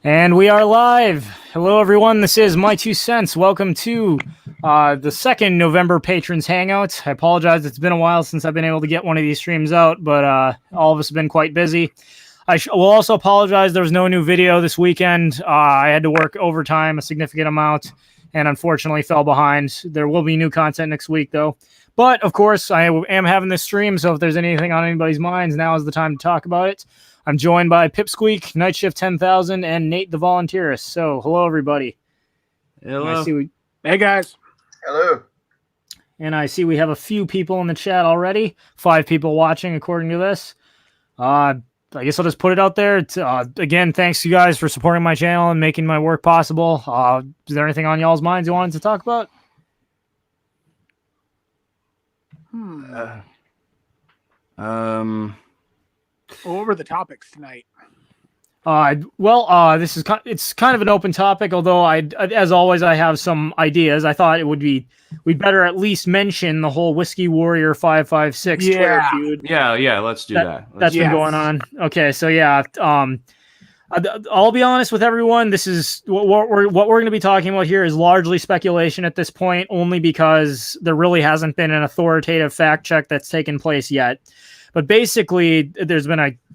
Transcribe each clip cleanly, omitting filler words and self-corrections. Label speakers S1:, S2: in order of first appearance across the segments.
S1: And we are live. Hello, everyone. This is My Two Cents. Welcome to the second November Patrons Hangout. I apologize. It's been a while since I've been able to get one of these streams out, but all of us have been quite busy. I will also apologize. There was no new video this weekend. I had to work overtime a significant amount and unfortunately fell behind. There will be new content next week, though. But, of course, I am having this stream, so if there's anything on anybody's minds, now is the time to talk about it. I'm joined by Pipsqueak, Night Shift 10,000, and Nate the Volunteerist. So, hello, everybody.
S2: Hello.
S3: Hey, guys.
S4: Hello.
S1: And I see we have a few people in the chat already. 5 people watching, according to this. I guess I'll just put it out there. Again, thanks, you guys, for supporting my channel and making my work possible. Is there anything on y'all's minds you wanted to talk about?
S3: What were the topics tonight?
S1: It's kind of an open topic, although as always, I have some ideas. I thought we'd better at least mention the whole Whiskey Warrior 556 Twitter feud.
S2: Yeah, let's do that.
S1: That's been going on. Okay, so yeah, I'll be honest with everyone. This is what we're going to be talking about here is largely speculation at this point, only because there really hasn't been an authoritative fact check that's taken place yet. But basically,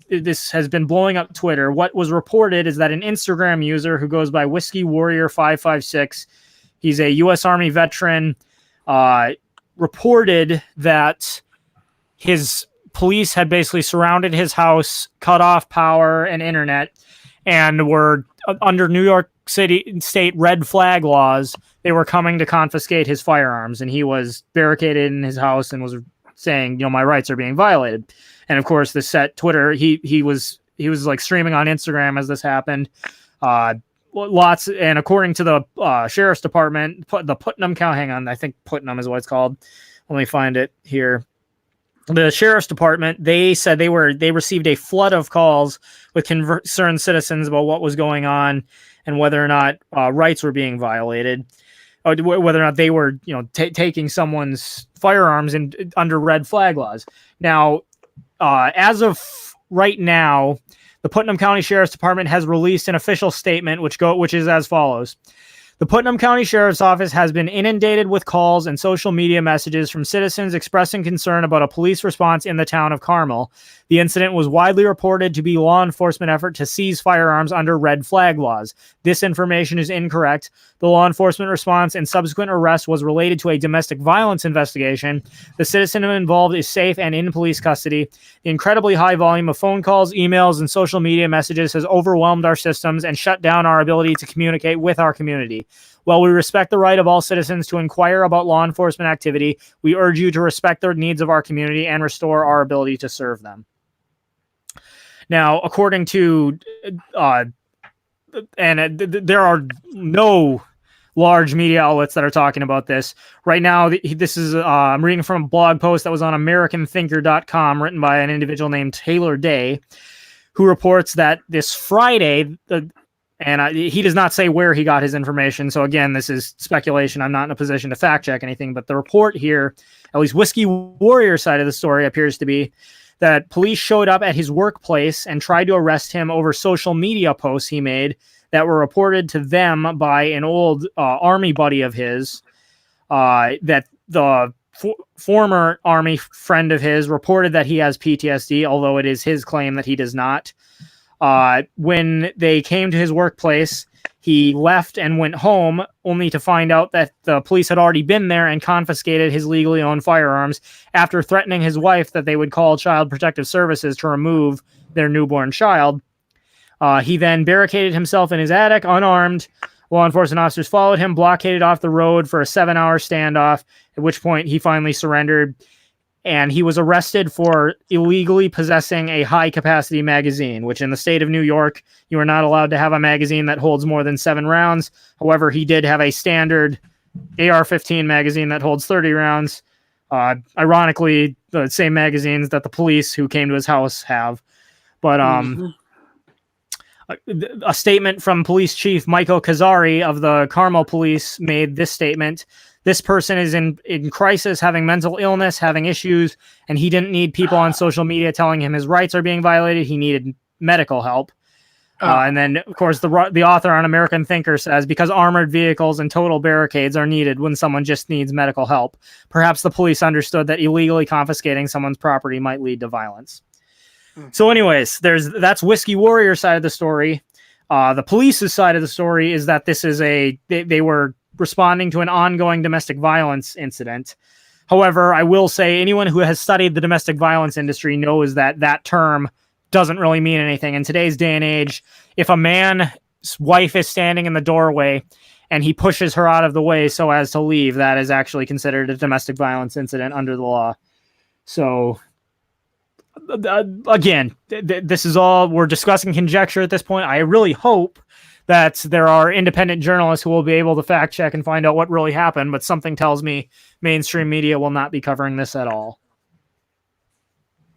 S1: this has been blowing up Twitter. What was reported is that an Instagram user who goes by Whiskey Warrior 556, he's a U.S. Army veteran, reported that his police had basically surrounded his house, cut off power and internet, and were under New York City state red flag laws. They were coming to confiscate his firearms, and he was barricaded in his house and was saying, my rights are being violated. And of course, this set Twitter. He was like streaming on Instagram as this happened. And according to the sheriff's department, the Putnam County. Hang on, I think Putnam is what it's called. Let me find it here. The sheriff's department, they said they received a flood of calls with concerned citizens about what was going on and whether or not rights were being violated, or whether or not they were, taking someone's firearms under red flag laws. Now, as of right now, the Putnam County Sheriff's Department has released an official statement, which is as follows. The Putnam County Sheriff's Office has been inundated with calls and social media messages from citizens expressing concern about a police response in the town of Carmel. The incident was widely reported to be a law enforcement effort to seize firearms under red flag laws. This information is incorrect. The law enforcement response and subsequent arrest was related to a domestic violence investigation. The citizen involved is safe and in police custody. The incredibly high volume of phone calls, emails, and social media messages has overwhelmed our systems and shut down our ability to communicate with our community. While we respect the right of all citizens to inquire about law enforcement activity, we urge you to respect the needs of our community and restore our ability to serve them. Now, according to, there are no large media outlets that are talking about this. Right now, this is, I'm reading from a blog post that was on AmericanThinker.com written by an individual named Taylor Day, who reports that this Friday, he does not say where he got his information. So again, this is speculation. I'm not in a position to fact check anything, but the report here, at least Whiskey Warrior side of the story, appears to be that police showed up at his workplace and tried to arrest him over social media posts he made that were reported to them by an old Army buddy of his, that the former Army friend of his reported that he has PTSD, although it is his claim that he does not. When they came to his workplace, he left and went home, only to find out that the police had already been there and confiscated his legally owned firearms after threatening his wife that they would call Child Protective Services to remove their newborn child. He then barricaded himself in his attic, unarmed. Law enforcement officers followed him, blockaded off the road for a 7-hour standoff, at which point he finally surrendered. And he was arrested for illegally possessing a high-capacity magazine, which in the state of New York, you are not allowed to have a magazine that holds more than 7 rounds. However, he did have a standard AR-15 magazine that holds 30 rounds. Ironically, the same magazines that the police who came to his house have. But a statement from Police Chief Michael Kazari of the Carmel Police made this statement. This person is in crisis, having mental illness, having issues, and he didn't need people on social media telling him his rights are being violated. He needed medical help. And then, of course, the author on American Thinker says, because armored vehicles and total barricades are needed when someone just needs medical help, perhaps the police understood that illegally confiscating someone's property might lead to violence. So anyways, that's Whiskey Warrior side of the story. The police's side of the story is that this is they were responding to an ongoing domestic violence incident. However, I will say anyone who has studied the domestic violence industry knows that term doesn't really mean anything. In today's day and age, if a man's wife is standing in the doorway and he pushes her out of the way so as to leave, that is actually considered a domestic violence incident under the law. So, again, this is all, we're discussing conjecture at this point. I really hope that there are independent journalists who will be able to fact check and find out what really happened, but something tells me mainstream media will not be covering this at all.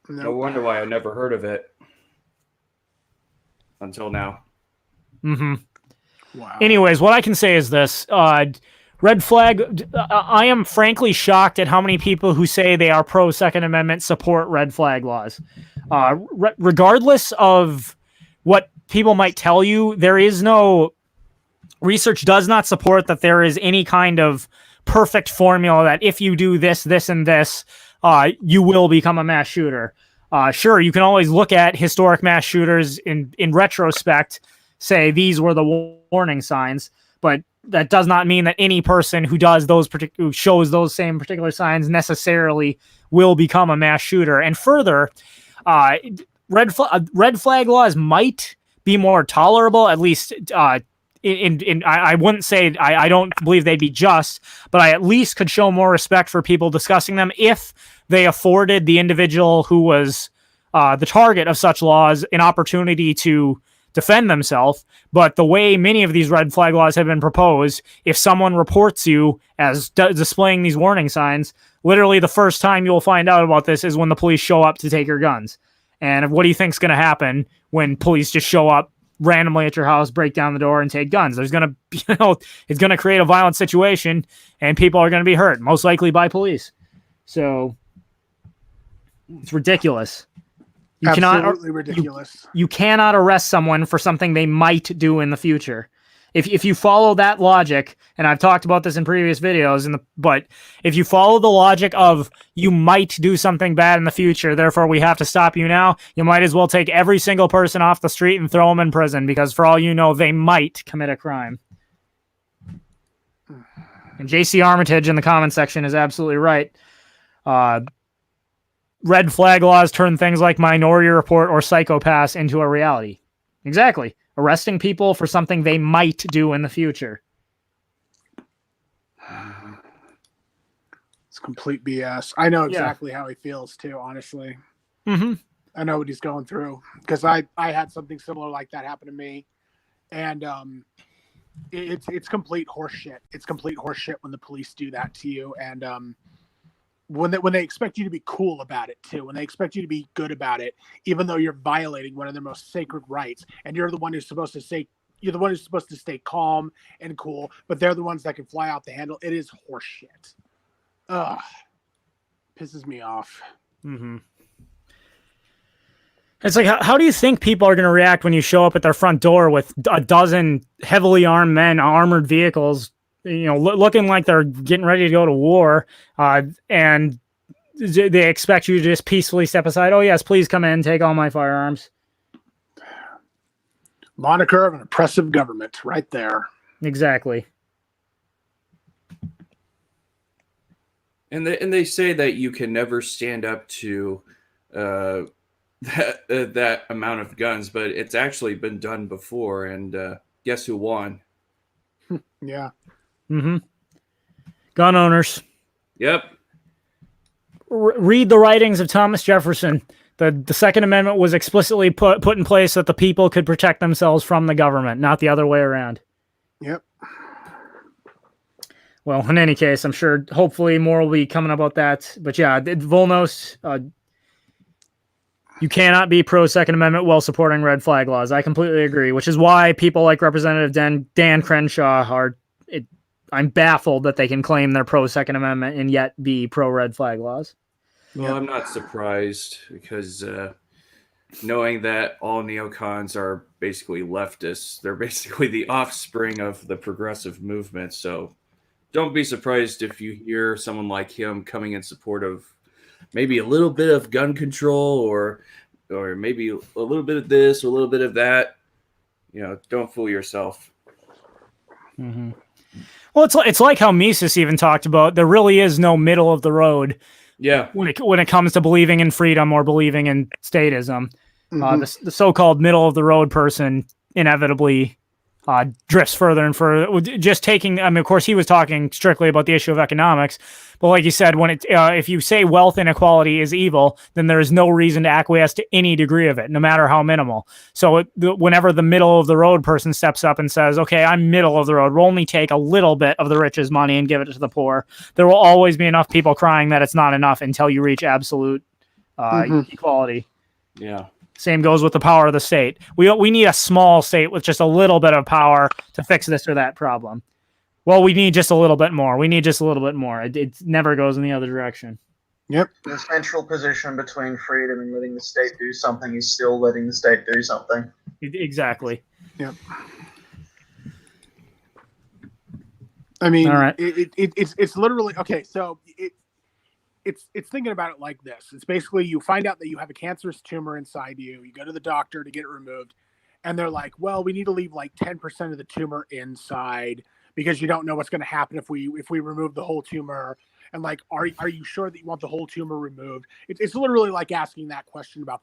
S2: No wonder why I never heard of it until now.
S1: Mm-hmm.
S3: Wow.
S1: Anyways, what I can say is this. Red flag, I am frankly shocked at how many people who say they are pro-Second Amendment support red flag laws. Regardless of what people might tell you, there is no... Research does not support that there is any kind of perfect formula that if you do this, this, and this, you will become a mass shooter. Sure, you can always look at historic mass shooters in retrospect, say these were the warning signs, but that does not mean that any person who does who shows those same particular signs necessarily will become a mass shooter. And further, red flag laws might be more tolerable, at least I wouldn't say I don't believe they'd be just, but I at least could show more respect for people discussing them if they afforded the individual who was the target of such laws an opportunity to defend themselves. But the way many of these red flag laws have been proposed, if someone reports you as displaying these warning signs, literally the first time you'll find out about this is when the police show up to take your guns. And what do you think's going to happen when police just show up randomly at your house, break down the door, and take guns? There's going to, it's going to create a violent situation, and people are going to be hurt, most likely by police. So it's ridiculous.
S3: Absolutely ridiculous.
S1: You cannot arrest someone for something they might do in the future. If you follow that logic, and I've talked about this in previous videos, but if you follow the logic of you might do something bad in the future, therefore we have to stop you now, you might as well take every single person off the street and throw them in prison, because for all you know, they might commit a crime. And JC Armitage in the comment section is absolutely right. Red flag laws turn things like Minority Report or Psychopaths into a reality. Exactly. Arresting people for something they might do in the future.
S3: It's complete BS. I know exactly how he feels too, honestly.
S1: Mm-hmm.
S3: I know what he's going through, because I had something similar like that happen to me. And it's complete horseshit. It's complete horseshit when the police do that to you. And when they expect you to be cool about it too, when they expect you to be good about it, even though you're violating one of their most sacred rights, and you're the one who's supposed to stay calm and cool, but they're the ones that can fly out the handle. It is horseshit. Ugh, pisses me off.
S1: Mm-hmm. It's like, how do you think people are going to react when you show up at their front door with a dozen heavily armed men, armored vehicles, looking like they're getting ready to go to war, and they expect you to just peacefully step aside? Oh, yes, please come in, take all my firearms.
S3: Moniker of an oppressive government right there.
S2: And
S1: Exactly.
S2: they say that you can never stand up to that amount of guns, but it's actually been done before, and guess who won?
S3: Yeah.
S1: Mm-hmm. Gun owners.
S2: Yep.
S1: Read the writings of Thomas Jefferson. The Second Amendment was explicitly put in place so that the people could protect themselves from the government, not the other way around.
S3: Yep.
S1: Well, in any case, I'm sure hopefully more will be coming about that. But yeah, Volnos, you cannot be pro-Second Amendment while supporting red flag laws. I completely agree, which is why people like Representative Dan Crenshaw I'm baffled that they can claim they're pro-Second Amendment and yet be pro-red flag laws.
S2: Well, I'm not surprised, because knowing that all neocons are basically leftists. They're basically the offspring of the progressive movement. So don't be surprised if you hear someone like him coming in support of maybe a little bit of gun control or maybe a little bit of this or a little bit of that. Don't fool yourself.
S1: Mm-hmm. Well, it's like how Mises even talked about. There really is no middle of the road.
S2: Yeah.
S1: When it comes to believing in freedom or believing in statism,
S3: Mhm.
S1: the so-called middle of the road person inevitably drifts further and further. Just taking, I mean, of course, he was talking strictly about the issue of economics, but like you said, when if you say wealth inequality is evil, then there is no reason to acquiesce to any degree of it, no matter how minimal. So whenever the middle of the road person steps up and says, "Okay, I'm middle of the road. We'll only take a little bit of the rich's money and give it to the poor," there will always be enough people crying that it's not enough until you reach absolute equality.
S2: Yeah.
S1: Same goes with the power of the state. We need a small state with just a little bit of power to fix this or that problem. Well, we need just a little bit more. We need just a little bit more. It never goes in the other direction.
S3: Yep.
S4: The central position between freedom and letting the state do something is still letting the state do something.
S1: Exactly.
S3: Yep. I mean,
S1: All right.
S3: it's literally okay. So it's thinking about it like this. It's basically you find out that you have a cancerous tumor inside you. You go to the doctor to get it removed, and they're like, "Well, we need to leave like 10% of the tumor inside because you don't know what's going to happen if we remove the whole tumor." And like, are you sure that you want the whole tumor removed? It's literally like asking that question about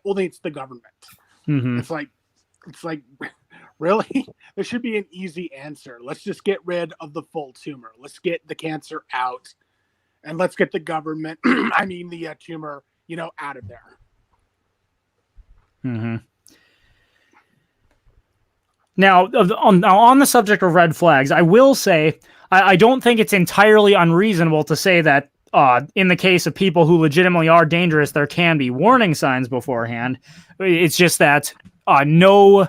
S3: only it's the government.
S1: Mm-hmm.
S3: It's like really, there should be an easy answer. Let's just get rid of the full tumor. Let's get the cancer out. And let's get the government, the tumor, out of there.
S1: Mm-hmm. Now, on the subject of red flags, I will say I don't think it's entirely unreasonable to say that in the case of people who legitimately are dangerous, there can be warning signs beforehand. It's just that no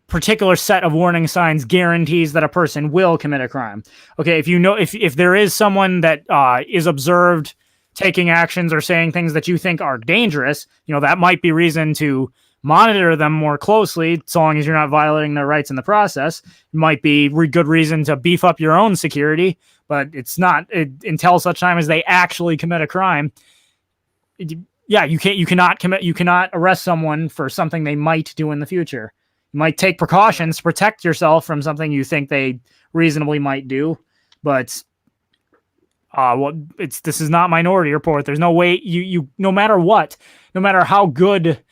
S1: particular set of warning signs guarantees that a person will commit a crime. Okay, if there is someone that is observed taking actions or saying things that you think are dangerous, that might be reason to monitor them more closely, so long as you're not violating their rights in the process. It might be good reason to beef up your own security, but it's not until such time as they actually commit a crime. You cannot arrest someone for something they might do in the future. You might take precautions to protect yourself from something you think they reasonably might do, but this is not Minority Report. There's no way you no matter what, no matter how good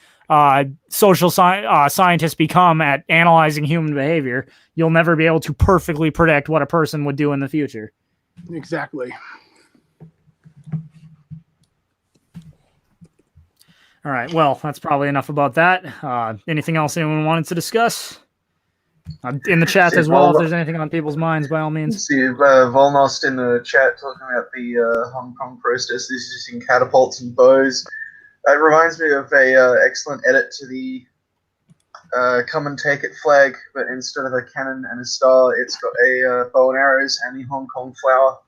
S1: social scientists become at analyzing human behavior, you'll never be able to perfectly predict what a person would do in the future.
S3: Exactly.
S1: All right. Well, that's probably enough about that. Anything else anyone wanted to discuss? In the chat as well, if there's anything on people's minds, by all means.
S4: See, Volnost in the chat talking about the Hong Kong protesters using catapults and bows. It reminds me of a excellent edit to the Come and Take It flag, but instead of a cannon and a star, it's got a bow and arrows and the Hong Kong flower.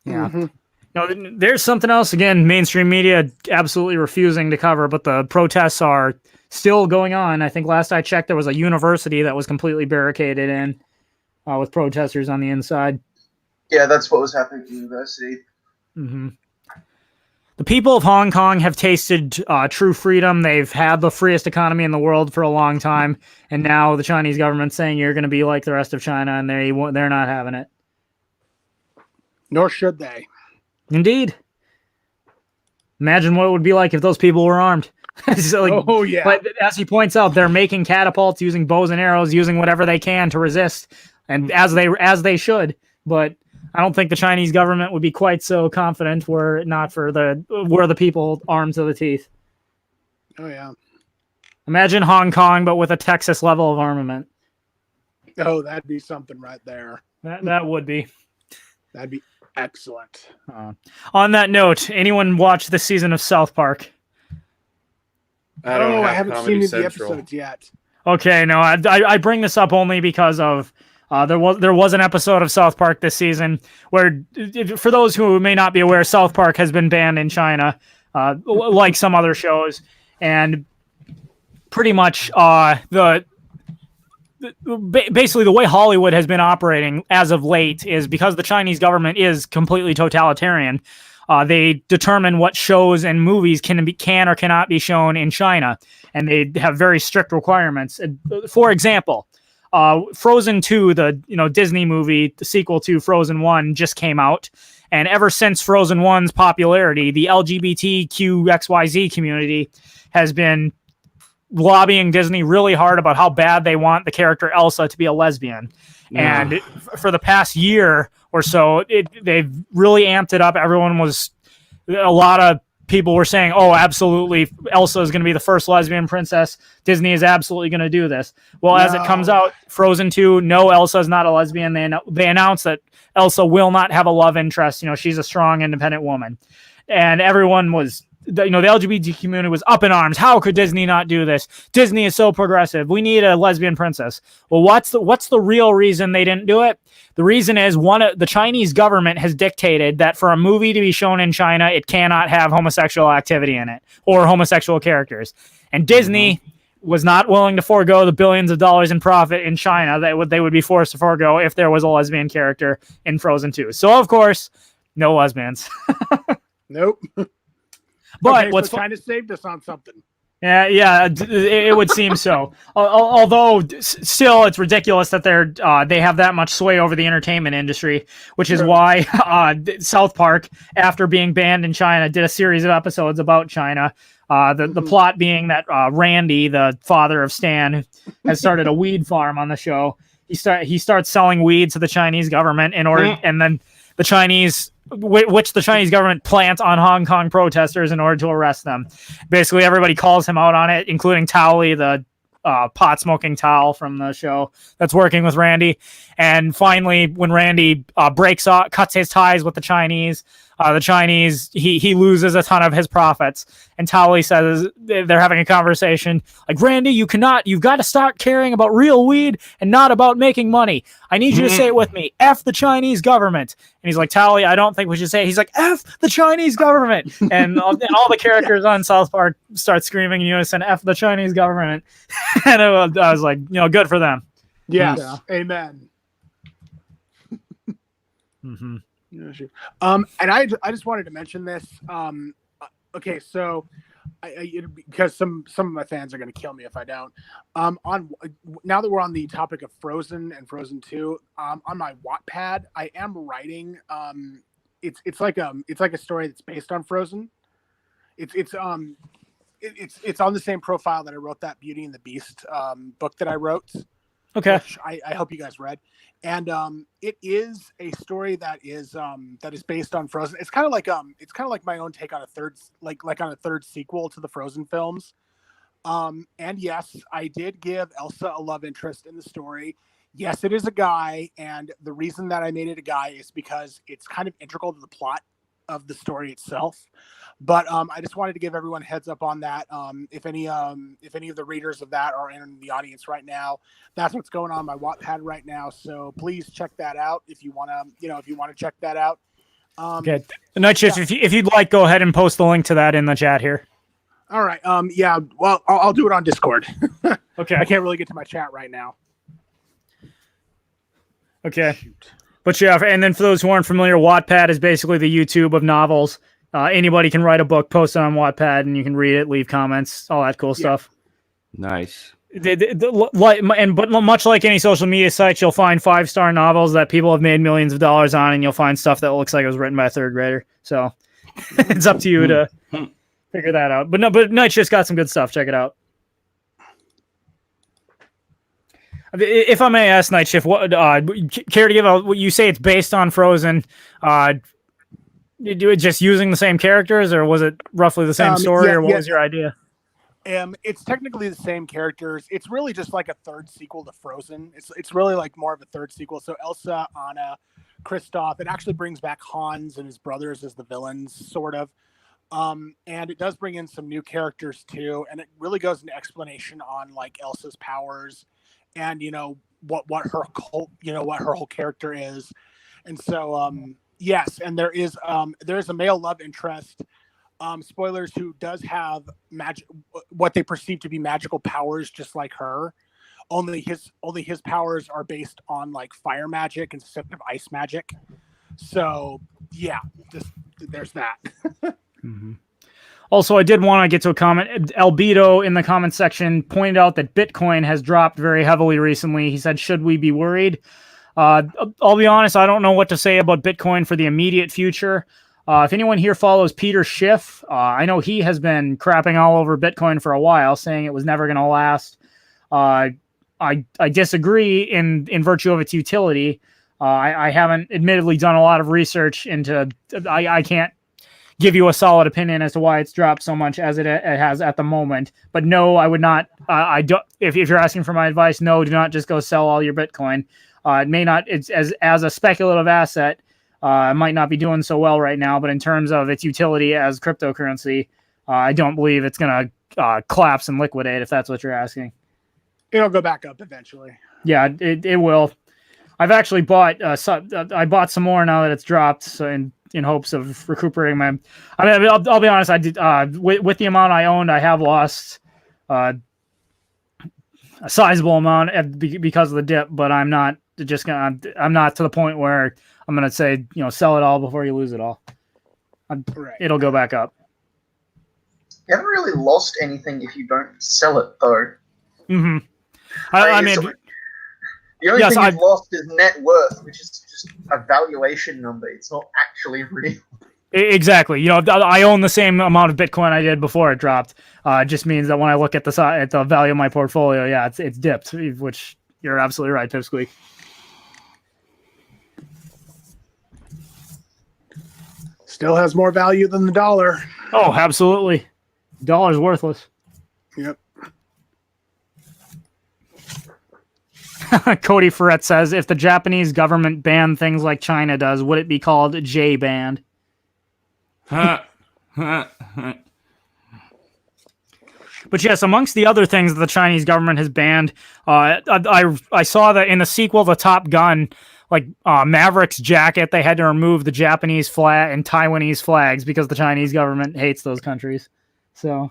S1: Yeah.
S3: Mm-hmm.
S1: No, there's something else, again, mainstream media absolutely refusing to cover, but the protests are still going on. I think last I checked, there was a university that was completely barricaded in with protesters on the inside.
S4: Yeah, that's what was happening at the university.
S1: Mm-hmm. The people of Hong Kong have tasted true freedom. They've had the freest economy in the world for a long time, and now the Chinese government's saying you're going to be like the rest of China, and they're not having it.
S3: Nor should they.
S1: Indeed. Imagine what it would be like if those people were armed.
S3: Oh, yeah.
S1: But as he points out, they're making catapults, using bows and arrows, using whatever they can to resist, and as they should. But I don't think the Chinese government would be quite so confident were it not for the people armed to the teeth.
S3: Oh, yeah.
S1: Imagine Hong Kong, but with a Texas level of armament.
S3: Oh, that'd be something right there.
S1: That would be.
S3: That'd be excellent.
S1: On that note, anyone watch this season of South Park?
S3: I haven't
S2: Comedy
S3: seen
S2: Central.
S3: the episodes yet.
S1: Okay, no, I bring this up only because of there was an episode of South Park this season where, for those who may not be aware, South Park has been banned in China like some other shows. And pretty much basically the way Hollywood has been operating as of late is because the Chinese government is completely totalitarian. They determine what shows and movies can or cannot be shown in China, and they have very strict requirements. For example, Frozen 2, the Disney movie, the sequel to Frozen 1, just came out, and ever since Frozen 1's popularity, the LGBTQXYZ community has been lobbying Disney really hard about how bad they want the character Elsa to be a lesbian. And for the past year or so, they've really amped it up. A lot of people were saying, oh, absolutely, Elsa is going to be the first lesbian princess. Disney is absolutely going to do this. Well, as it comes out, Frozen 2, no, Elsa is not a lesbian. They announced that Elsa will not have a love interest. She's a strong, independent woman. And everyone was... the LGBT community was up in arms. How could Disney not do this? Disney is so progressive. We need a lesbian princess. Well, what's the real reason they didn't do it? The reason is the Chinese government has dictated that for a movie to be shown in China, it cannot have homosexual activity in it or homosexual characters. And Disney was not willing to forego the billions of dollars in profit in China that they would be forced to forego if there was a lesbian character in Frozen 2. So, of course, no lesbians.
S3: Nope.
S1: But
S3: what's kind of saved us on something.
S1: Yeah, it would seem so. Although still, it's ridiculous that they have that much sway over the entertainment industry, which is why South Park, after being banned in China, did a series of episodes about China. The plot being that Randy, the father of Stan, has started a weed farm on the show. He starts selling weed to the Chinese government and then the Chinese. Which the Chinese government plants on Hong Kong protesters in order to arrest them. Basically, everybody calls him out on it, including Towley, the pot-smoking towel from the show that's working with Randy. And finally, when Randy cuts his ties with the Chinese, he loses a ton of his profits. And Towley says they're having a conversation like, Randy, you've got to start caring about real weed and not about making money. I need you to say it with me. F the Chinese government. And he's like, Towley, I don't think we should say it. He's like, F the Chinese government. And all the characters on South Park start screaming in unison, F the Chinese government. And I was like, good for them.
S3: Yes. Yeah. Amen.
S1: Mm-hmm.
S3: Yeah, sure. And I just wanted to mention this. Okay, so because some of my fans are going to kill me if I don't. Now that we're on the topic of Frozen and Frozen 2, on my Wattpad, I am writing. It's like a story that's based on Frozen. It's on the same profile that I wrote that Beauty and the Beast book that I wrote.
S1: Okay.
S3: Which I hope you guys read. And it is a story that is based on Frozen. It's kind of like my own take on a third sequel to the Frozen films. And yes, I did give Elsa a love interest in the story. Yes, it is a guy, and the reason that I made it a guy is because it's kind of integral to the plot of the story itself. But I just wanted to give everyone a heads up on that. If any of the readers of that are in the audience right now, that's what's going on my Wattpad right now. So please check that out if you want to check that out.
S1: Okay, Night Shift. Yeah. If you'd like, go ahead and post the link to that in the chat here.
S3: All right. Yeah. Well, I'll do it on Discord.
S1: Okay.
S3: I can't really get to my chat right now.
S1: Okay. Shoot. But yeah, and then for those who aren't familiar, Wattpad is basically the YouTube of novels. Anybody can write a book, post it on Wattpad, and you can read it, leave comments, all that cool stuff.
S2: Nice.
S1: But much like any social media site, you'll find 5-star novels that people have made millions of dollars on, and you'll find stuff that looks like it was written by a third grader. So it's up to you to figure that out. But Night Shift's got some good stuff. Check it out. If I may ask, Night Shift, what care to give out? You say it's based on Frozen. You do it just using the same characters, or was it roughly the same story, or what was your idea?
S3: It's technically the same characters. It's really just like a third sequel to Frozen. It's really like more of a third sequel. So Elsa, Anna, Kristoff. It actually brings back Hans and his brothers as the villains, sort of. And it does bring in some new characters too, and it really goes into explanation on like Elsa's powers and what her whole character is. And so yes, and there is a male love interest spoilers, who does have magic, what they perceive to be magical powers, just like her. Only his powers are based on like fire magic instead of ice magic. So yeah, there's that.
S1: Mm-hmm. Also, I did want to get to a comment. Albedo in the comment section pointed out that Bitcoin has dropped very heavily recently. He said, should we be worried? I'll be honest, I don't know what to say about Bitcoin for the immediate future. If anyone here follows Peter Schiff, I know he has been crapping all over Bitcoin for a while, saying it was never going to last. I disagree in virtue of its utility. I haven't admittedly done a lot of research into. I can't give you a solid opinion as to why it's dropped so much as it has at the moment. But no, I would not. I don't. If you're asking for my advice, no, do not just go sell all your Bitcoin. It may not. It's as a speculative asset. It might not be doing so well right now, but in terms of its utility as cryptocurrency, I don't believe it's going to collapse and liquidate. If that's what you're asking,
S3: it'll go back up eventually.
S1: Yeah, it will. I've actually bought. I bought some more now that it's dropped. So in hopes of recuperating my. I mean, I'll be honest. I did with the amount I owned, I have lost a sizable amount because of the dip. But I'm not just gonna. I'm not to the point where I'm gonna say sell it all before you lose it all.
S3: Right.
S1: It'll go back up.
S4: You haven't really lost anything if you don't sell it, though.
S1: Mm-hmm. I mean,
S4: the only thing you've lost is net worth, which is just a valuation number. It's not actually real.
S1: Exactly. I own the same amount of Bitcoin I did before it dropped. It just means that when I look at the value of my portfolio, yeah, it's dipped, which you're absolutely right, Pipsqueak.
S3: Still has more value than the dollar.
S1: Oh, absolutely. Dollar's worthless.
S3: Yep.
S1: Cody Ferret says, if the Japanese government banned things like China does, would it be called J-banned? But yes, amongst the other things that the Chinese government has banned, I saw that in the sequel to Top Gun, like Maverick's jacket, they had to remove the Japanese flag and Taiwanese flags because the Chinese government hates those countries. So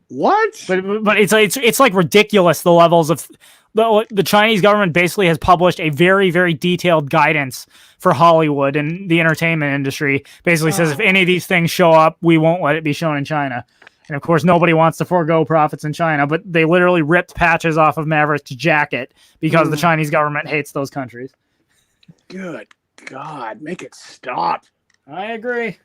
S3: what?
S1: But it's like ridiculous, the levels of the Chinese government basically has published a very, very detailed guidance for Hollywood and the entertainment industry. Basically says if any of these things show up, we won't let it be shown in China. And of course, nobody wants to forego profits in China, but they literally ripped patches off of Maverick's jacket because the Chinese government hates those countries.
S3: Good God, make it stop.
S1: I agree.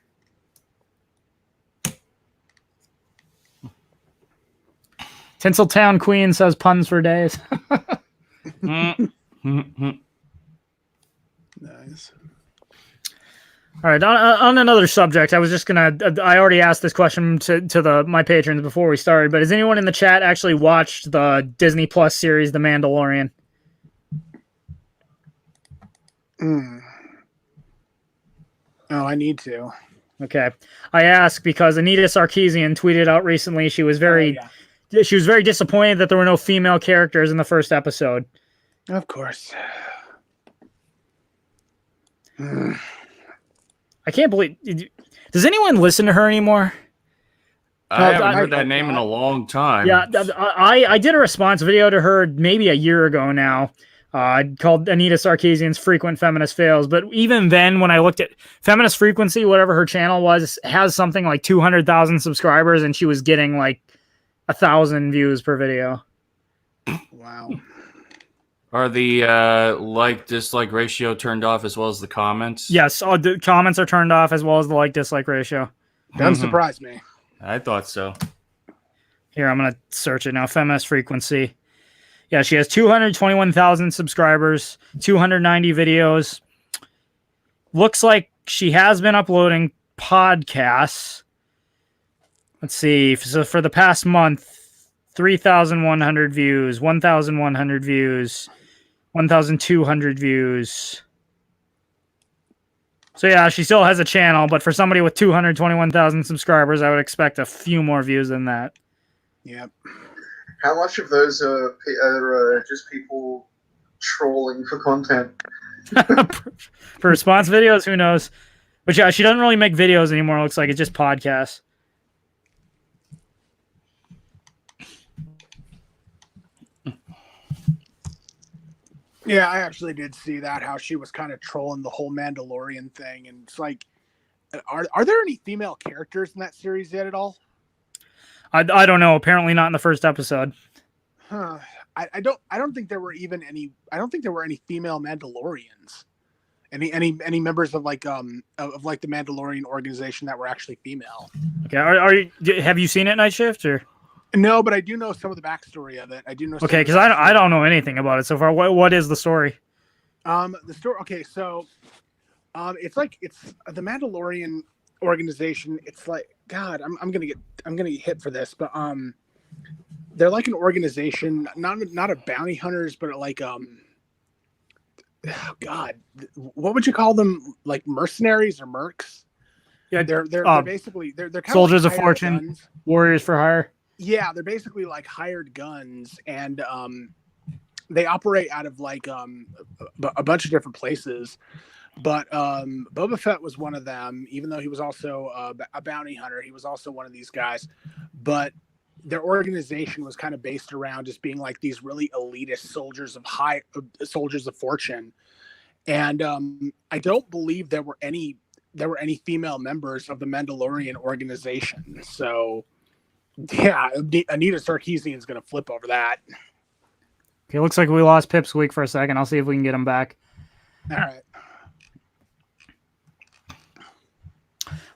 S1: Tinseltown Queen says puns for days.
S3: Nice.
S1: All right, on another subject, I was just gonna. I already asked this question to my patrons before we started, but has anyone in the chat actually watched the Disney Plus series, The Mandalorian?
S3: Oh, I need to.
S1: Okay, I ask because Anita Sarkeesian tweeted out recently she was very disappointed that there were no female characters in the first episode.
S3: Of course.
S1: I can't believe. Does anyone listen to her anymore?
S2: I haven't heard that name in a long time.
S1: Yeah, I did a response video to her maybe a year ago now, called Anita Sarkeesian's Frequent Feminist Fails. But even then, when I looked at Feminist Frequency, whatever her channel was, has something like 200,000 subscribers, and she was getting like 1,000 views per video.
S3: Wow.
S2: Are the like-dislike ratio turned off as well as the comments?
S1: Yes, the comments are turned off as well as the like-dislike ratio.
S3: Doesn't surprise me.
S2: I thought so.
S1: Here, I'm going to search it now. Feminist Frequency. Yeah, she has 221,000 subscribers, 290 videos. Looks like she has been uploading podcasts. Let's see. So for the past month, 3,100 views, 1,100 views, 1,200 views. So yeah, she still has a channel, but for somebody with 221,000 subscribers, I would expect a few more views than that.
S3: Yep.
S4: How much of those are just people trolling for content?
S1: For response videos, who knows? But yeah, she doesn't really make videos anymore. It looks like it's just podcasts.
S3: Yeah, I actually did see that, how she was kind of trolling the whole Mandalorian thing. And it's like, are there any female characters in that series yet at all?
S1: I don't know. Apparently not in the first episode.
S3: Huh. I don't think there were even any. I don't think there were any female Mandalorians. Any members of like like the Mandalorian organization that were actually female.
S1: Okay, have you seen it, Night Shift, or?
S3: No, but I do know some of the backstory of it. I do know.
S1: Okay, because I don't know anything about it so far. What is the story?
S3: The story. Okay, so it's the Mandalorian organization. It's like, God, I'm gonna get hit for this, but they're like an organization, not a bounty hunters, but like oh God, what would you call them? Like mercenaries or mercs?
S1: Yeah,
S3: they're basically they're kind
S1: soldiers
S3: of
S1: of fortune,
S3: guns.
S1: warriors for hire.
S3: Yeah, they're basically like hired guns, and they operate out of like a bunch of different places. But Boba Fett was one of them, even though he was also a bounty hunter. He was also one of these guys. But their organization was kind of based around just being like these really elitist soldiers of fortune. And I don't believe there were any female members of the Mandalorian organization. So yeah, Anita Sarkeesian is going to flip over that.
S1: Okay, looks like we lost Pipsqueak for a second. I'll see if we can get him back.
S3: All right.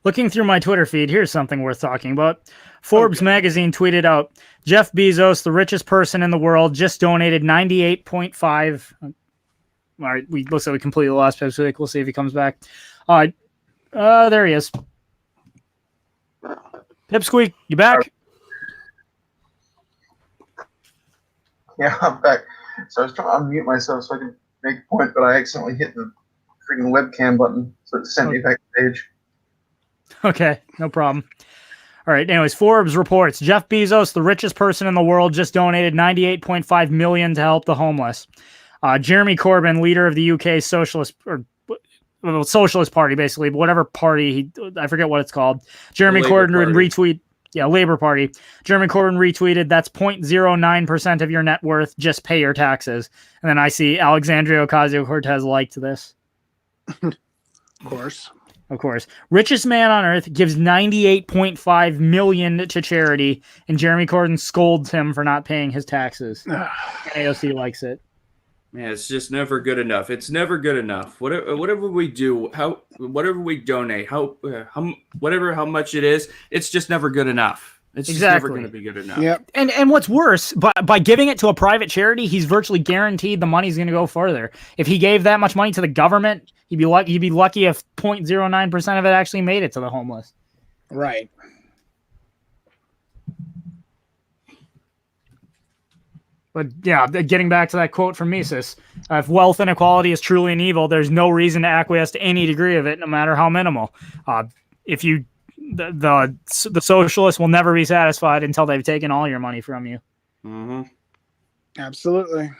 S1: Looking through my Twitter feed, here's something worth talking about. Forbes magazine tweeted out, Jeff Bezos, the richest person in the world, just donated 98.5. All right, looks like we completely lost Pipsqueak. We'll see if he comes back. There he is. Pipsqueak, you back?
S4: Yeah, I'm back. So I was trying to unmute myself so I could make a point, but I accidentally hit the freaking webcam button, so it sent me back to the page.
S1: Okay, no problem. All right, anyways, Forbes reports Jeff Bezos, the richest person in the world, just donated $98.5 million to help the homeless. Jeremy Corbyn, leader of the UK Socialist Party, basically, whatever party, I forget what it's called. Jeremy Corbyn retweet. Yeah, Labour Party. Jeremy Corbyn retweeted, that's 0.09% of your net worth. Just pay your taxes. And then I see Alexandria Ocasio-Cortez liked this.
S3: Of course.
S1: Richest man on earth gives $98.5 million to charity, and Jeremy Corbyn scolds him for not paying his taxes. AOC likes it.
S2: Man, it's just never good enough. It's never good enough. Whatever we do, whatever we donate, how much it is, it's just never good enough. It's just never going to be good enough.
S3: Yep.
S1: And what's worse, by giving it to a private charity, he's virtually guaranteed the money's going to go further. If he gave that much money to the government, he'd be lucky if 0.09% of it actually made it to the homeless.
S3: Right.
S1: But yeah, getting back to that quote from Mises, if wealth inequality is truly an evil, there's no reason to acquiesce to any degree of it, no matter how minimal. The socialists will never be satisfied until they've taken all your money from you.
S2: Mm-hmm.
S3: Absolutely.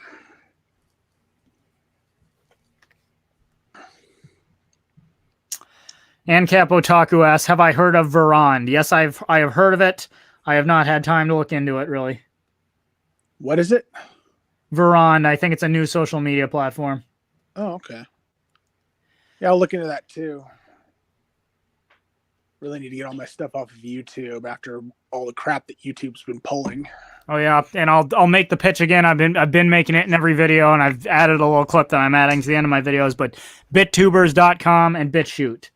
S1: And Cap Otaku asks, have I heard of Verond? Yes, I have heard of it. I have not had time to look into it, really.
S3: What is it?
S1: Verond. I think it's a new social media platform.
S3: Oh, okay. Yeah, I'll look into that too. Really need to get all my stuff off of YouTube after all the crap that YouTube's been pulling.
S1: Oh yeah, and I'll make the pitch again. I've been making it in every video, and I've added a little clip that I'm adding to the end of my videos. But bittubers.com and BitChute.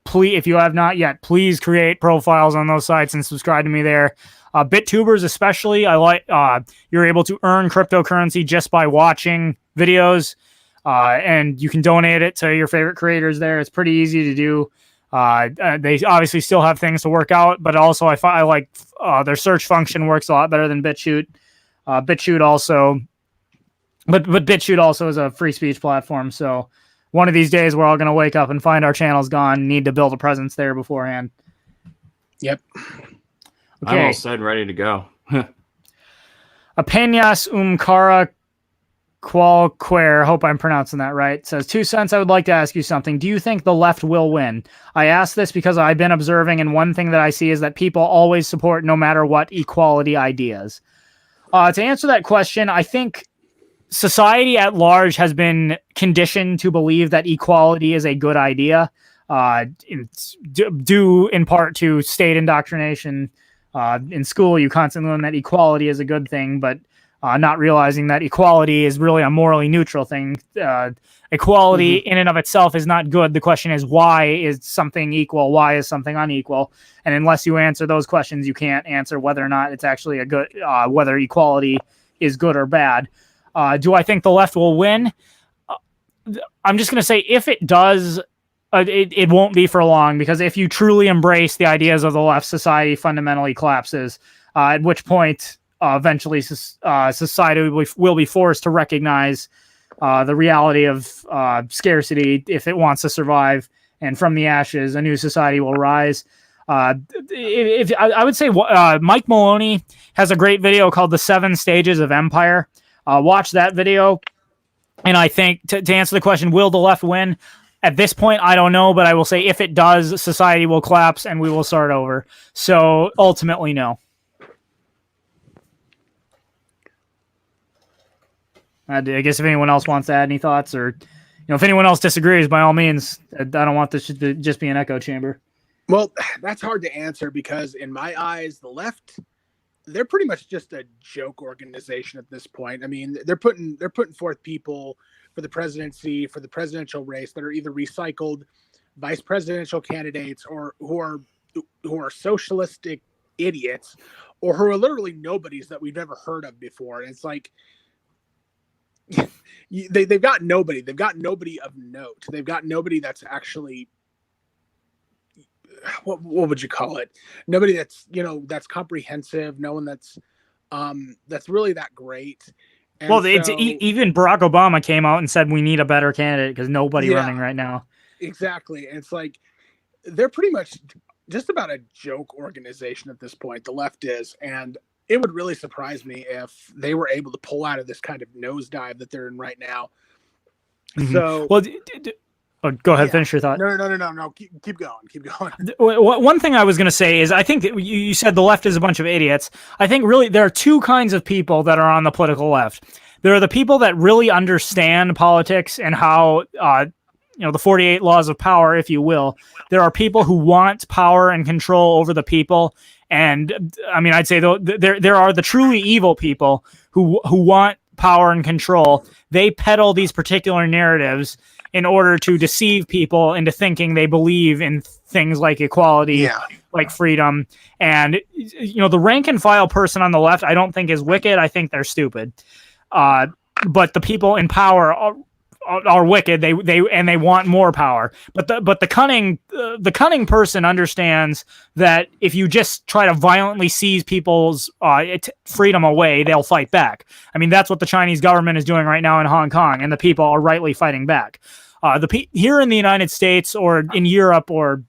S1: Please, if you have not yet, please create profiles on those sites and subscribe to me there. BitTubers especially, I like. You're able to earn cryptocurrency just by watching videos, and you can donate it to your favorite creators there. It's pretty easy to do. They obviously still have things to work out, but also I like their search function works a lot better than BitChute. BitChute also is a free speech platform. So one of these days we're all going to wake up and find our channel's gone. Need to build a presence there beforehand.
S3: Yep.
S2: Okay. I'm all set, ready to go.
S1: Apenas Cara Qualquer, hope I'm pronouncing that right, says, 2 cents, I would like to ask you something. Do you think the left will win? I ask this because I've been observing, and one thing that I see is that people always support no matter what equality ideas. To answer that question, I think society at large has been conditioned to believe that equality is a good idea, due in part to state indoctrination. In school, you constantly learn that equality is a good thing, but not realizing that equality is really a morally neutral thing. Equality in and of itself is not good. The question is, why is something equal? Why is something unequal? And unless you answer those questions, you can't answer whether or not it's actually a good, whether equality is good or bad. Do I think the left will win? I'm just going to say if it does, it won't be for long, because if you truly embrace the ideas of the left, society fundamentally collapses, at which point eventually society will be forced to recognize the reality of scarcity if it wants to survive, and from the ashes a new society will rise. I would say Mike Maloney has a great video called The 7 Stages of Empire. Watch that video. And I think to answer the question, will the left win? At this point, I don't know, but I will say if it does, society will collapse and we will start over. So ultimately, no. I guess if anyone else wants to add any thoughts, or if anyone else disagrees, by all means. I don't want this to just be an echo chamber.
S3: Well, that's hard to answer because in my eyes, the left, they're pretty much just a joke organization at this point. I mean, they're putting forth people for the presidency, for the presidential race, that are either recycled vice presidential candidates or who are socialistic idiots, or who are literally nobodies that we've never heard of before. And it's like they've got nobody. They've got nobody of note. They've got nobody that's actually, what would you call it? Nobody that's, that's comprehensive. No one that's really that great. And
S1: well, even Barack Obama came out and said we need a better candidate because nobody running right now.
S3: Exactly. And it's like they're pretty much just about a joke organization at this point. The left is, and it would really surprise me if they were able to pull out of this kind of nosedive that they're in right now. Mm-hmm. So,
S1: well, go ahead, finish your thought.
S3: No. Keep going.
S1: One thing I was going to say is I think that you said the left is a bunch of idiots. I think really there are two kinds of people that are on the political left. There are the people that really understand politics and how, the 48 laws of power, if you will. There are people who want power and control over the people. And I mean, I'd say though there are the truly evil people who want power and control. They peddle these particular narratives in order to deceive people into thinking they believe in things like equality, like freedom. And, the rank and file person on the left, I don't think is wicked. I think they're stupid. But the people in power are wicked. They want more power. But the cunning person understands that if you just try to violently seize people's freedom away, they'll fight back. I mean, that's what the Chinese government is doing right now in Hong Kong, and the people are rightly fighting back. Here in the United States or in Europe or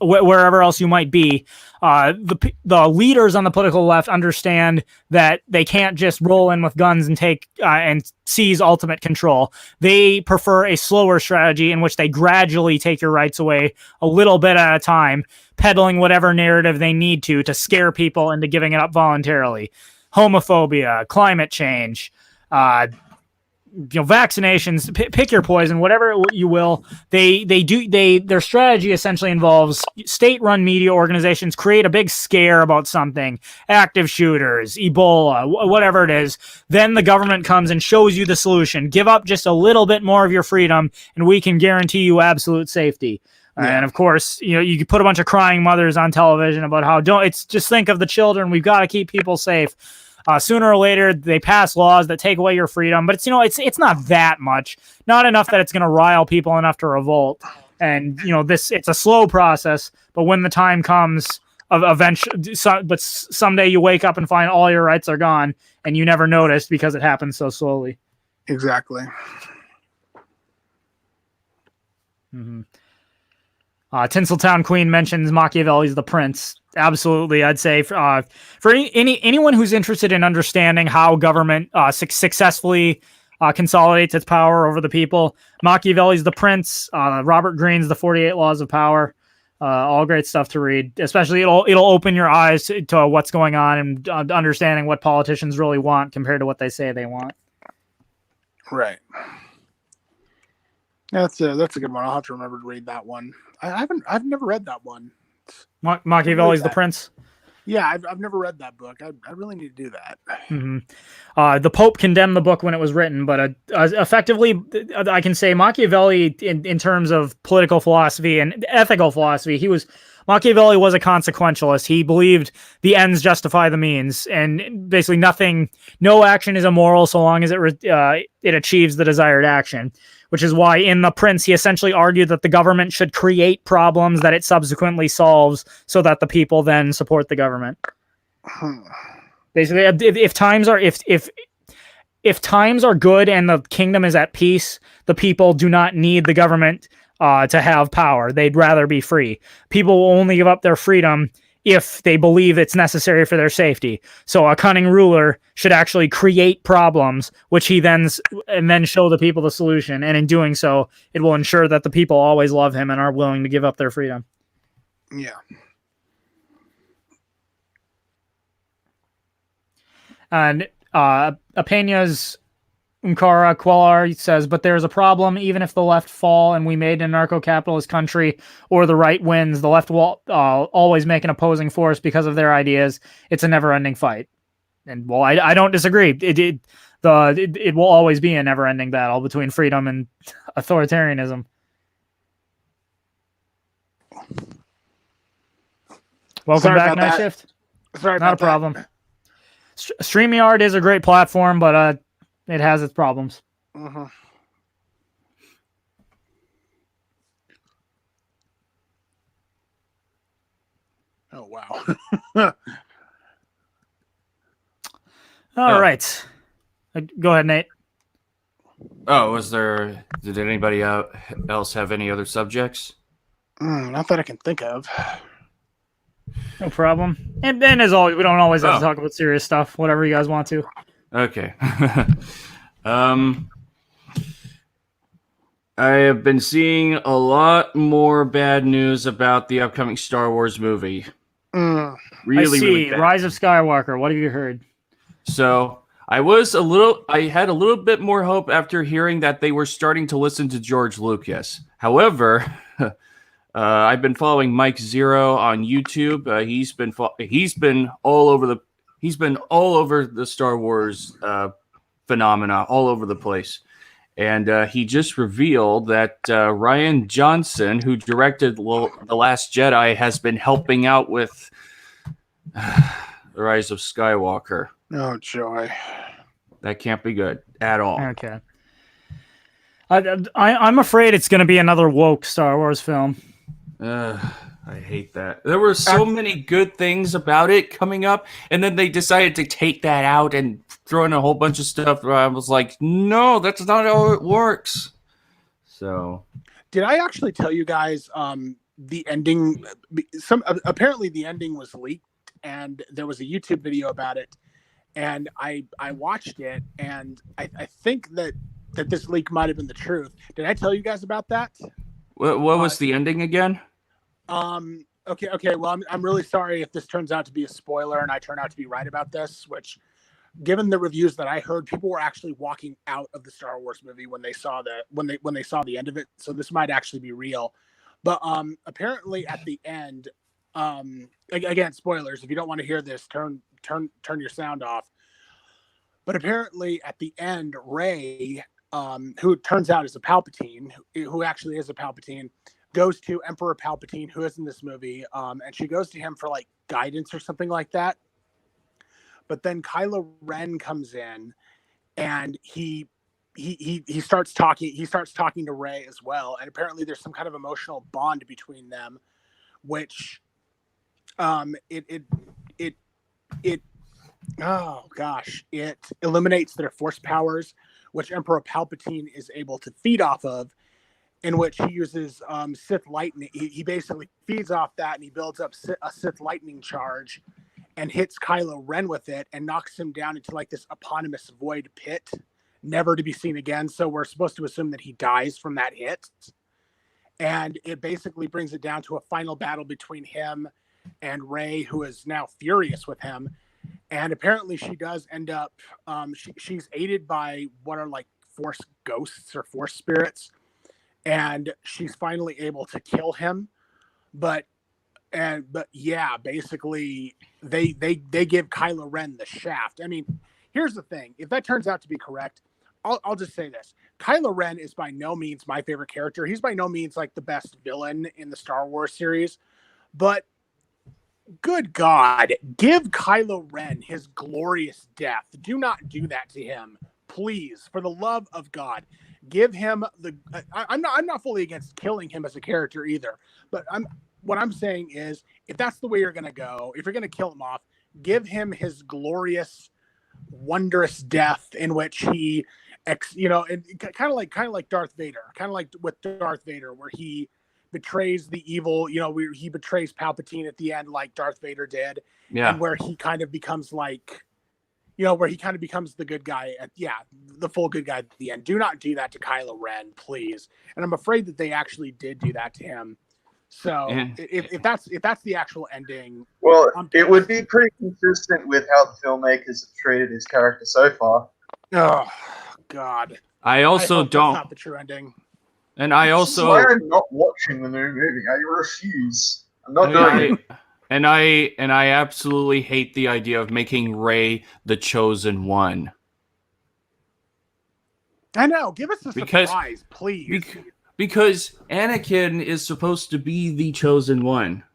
S1: wherever else you might be, the leaders on the political left understand that they can't just roll in with guns and take and seize ultimate control. They prefer a slower strategy in which they gradually take your rights away a little bit at a time, peddling whatever narrative they need to scare people into giving it up voluntarily. Homophobia, climate change, vaccinations, pick your poison, whatever you will. Their strategy essentially involves state-run media organizations create a big scare about something, active shooters, Ebola, whatever it is. Then the government comes and shows you the solution. Give up just a little bit more of your freedom, and we can guarantee you absolute safety. And of course, you can put a bunch of crying mothers on television about how just think of the children. We've got to keep people safe. Sooner or later, they pass laws that take away your freedom, but it's not that much, not enough that it's going to rile people enough to revolt. And it's a slow process, but when the time comes, but someday you wake up and find all your rights are gone, and you never noticed because it happens so slowly.
S3: Exactly.
S1: Mm-hmm. Tinseltown Queen mentions Machiavelli's The Prince. Absolutely, I'd say for anyone who's interested in understanding how government successfully consolidates its power over the people, Machiavelli's The Prince, Robert Greene's The 48 Laws of Power, all great stuff to read. Especially, it'll open your eyes to what's going on and understanding what politicians really want compared to what they say they want.
S3: Right. That's a good one. I'll have to remember to read that one. I've never read that one.
S1: Machiavelli's The Prince.
S3: Yeah, I've never read that book. I really need to do that.
S1: The Pope condemned the book when it was written, but effectively, I can say Machiavelli, in terms of political philosophy and ethical philosophy, Machiavelli was a consequentialist. He believed the ends justify the means, and basically no action is immoral so long as it achieves the desired action. Which is why in The Prince, he essentially argued that the government should create problems that it subsequently solves so that the people then support the government. Basically, if times are good and the kingdom is at peace, the people do not need the government to have power. They'd rather be free. People will only give up their freedom if they believe it's necessary for their safety. So a cunning ruler should actually create problems, which he then show the people the solution. And in doing so, it will ensure that the people always love him and are willing to give up their freedom.
S3: Yeah.
S1: And Apena's Umkara Quellar says, but there's a problem. Even if the left fall and we made a narco-capitalist country, or the right wins, the left will always make an opposing force because of their ideas. It's a never-ending fight. And well, I don't disagree. It will always be a never-ending battle between freedom and authoritarianism. Welcome back, Night Shift.
S3: Sorry,
S1: not a problem. StreamYard is a great platform, but it has its problems.
S3: Uh-huh. Oh, wow.
S1: All right. Go ahead, Nate.
S2: Oh, did anybody else have any other subjects?
S3: Not that I can think of.
S1: No problem. And then, as always, we don't always have to talk about serious stuff. Whatever you guys want to.
S2: Okay. I have been seeing a lot more bad news about the upcoming Star Wars movie. Really bad.
S1: Rise of Skywalker. What have you heard?
S2: So I had a little bit more hope after hearing that they were starting to listen to George Lucas. However, I've been following Mike Zero on YouTube. He's been all over the Star Wars phenomena, all over the place. And he just revealed that Rian Johnson, who directed The Last Jedi, has been helping out with The Rise of Skywalker.
S3: Oh, joy.
S2: That can't be good at all.
S1: Okay. I'm afraid it's going to be another woke Star Wars film.
S2: I hate that. There were so many good things about it coming up, and then they decided to take that out and throw in a whole bunch of stuff where I was like, no, that's not how it works. So,
S3: did I actually tell you guys the ending? Apparently the ending was leaked, and there was a YouTube video about it, and I watched it, and I think that this leak might have been the truth. Did I tell you guys about that?
S2: What was the ending again?
S3: Okay. Well, I'm really sorry if this turns out to be a spoiler and I turn out to be right about this, which, given the reviews that I heard, people were actually walking out of the Star Wars movie when they saw the end of it. So this might actually be real. But apparently at the end, again, spoilers, if you don't want to hear this, turn your sound off. But apparently at the end, Rey, who turns out is a Palpatine, who actually is a Palpatine, goes to Emperor Palpatine, who is in this movie, and she goes to him for like guidance or something like that. But then Kylo Ren comes in, and he starts talking. He starts talking to Rey as well, and apparently there's some kind of emotional bond between them, which, it eliminates their force powers, which Emperor Palpatine is able to feed off of. In which he uses Sith lightning. He basically feeds off that, and he builds up a Sith lightning charge and hits Kylo Ren with it and knocks him down into like this eponymous void pit, never to be seen again. So we're supposed to assume that he dies from that hit. And it basically brings it down to a final battle between him and Rey, who is now furious with him. And apparently she does end up, she's aided by what are like Force ghosts or Force spirits, and she's finally able to kill him. But yeah, basically they give Kylo Ren the shaft. I mean, here's the thing: if that turns out to be correct, I'll just say this: Kylo Ren is by no means my favorite character. He's by no means like the best villain in the Star Wars series, but good God, give Kylo Ren his glorious death. Do not do that to him, please. For the love of God, give him the. I'm not fully against killing him as a character either, but what I'm saying is, if that's the way you're gonna go, if you're gonna kill him off, give him his glorious, wondrous death in which he, and kind of like Darth Vader, kind of like with Darth Vader, where he betrays the evil, he betrays Palpatine at the end like Darth Vader did, and where he kind of becomes like, where he kind of becomes the good guy the full good guy at the end. Do not do that to Kylo Ren, please. And I'm afraid that they actually did do that to him. So if that's the actual ending,
S4: well, it would be pretty consistent with how the filmmakers have treated his character so far.
S3: Oh God!
S2: I also don't.
S3: That's not the true ending.
S2: And I also.
S4: Why I'm not watching the new movie. I refuse. I'm not doing it.
S2: And I absolutely hate the idea of making Rey the chosen one.
S3: I know. Give us a surprise, please.
S2: Because Anakin is supposed to be the chosen one.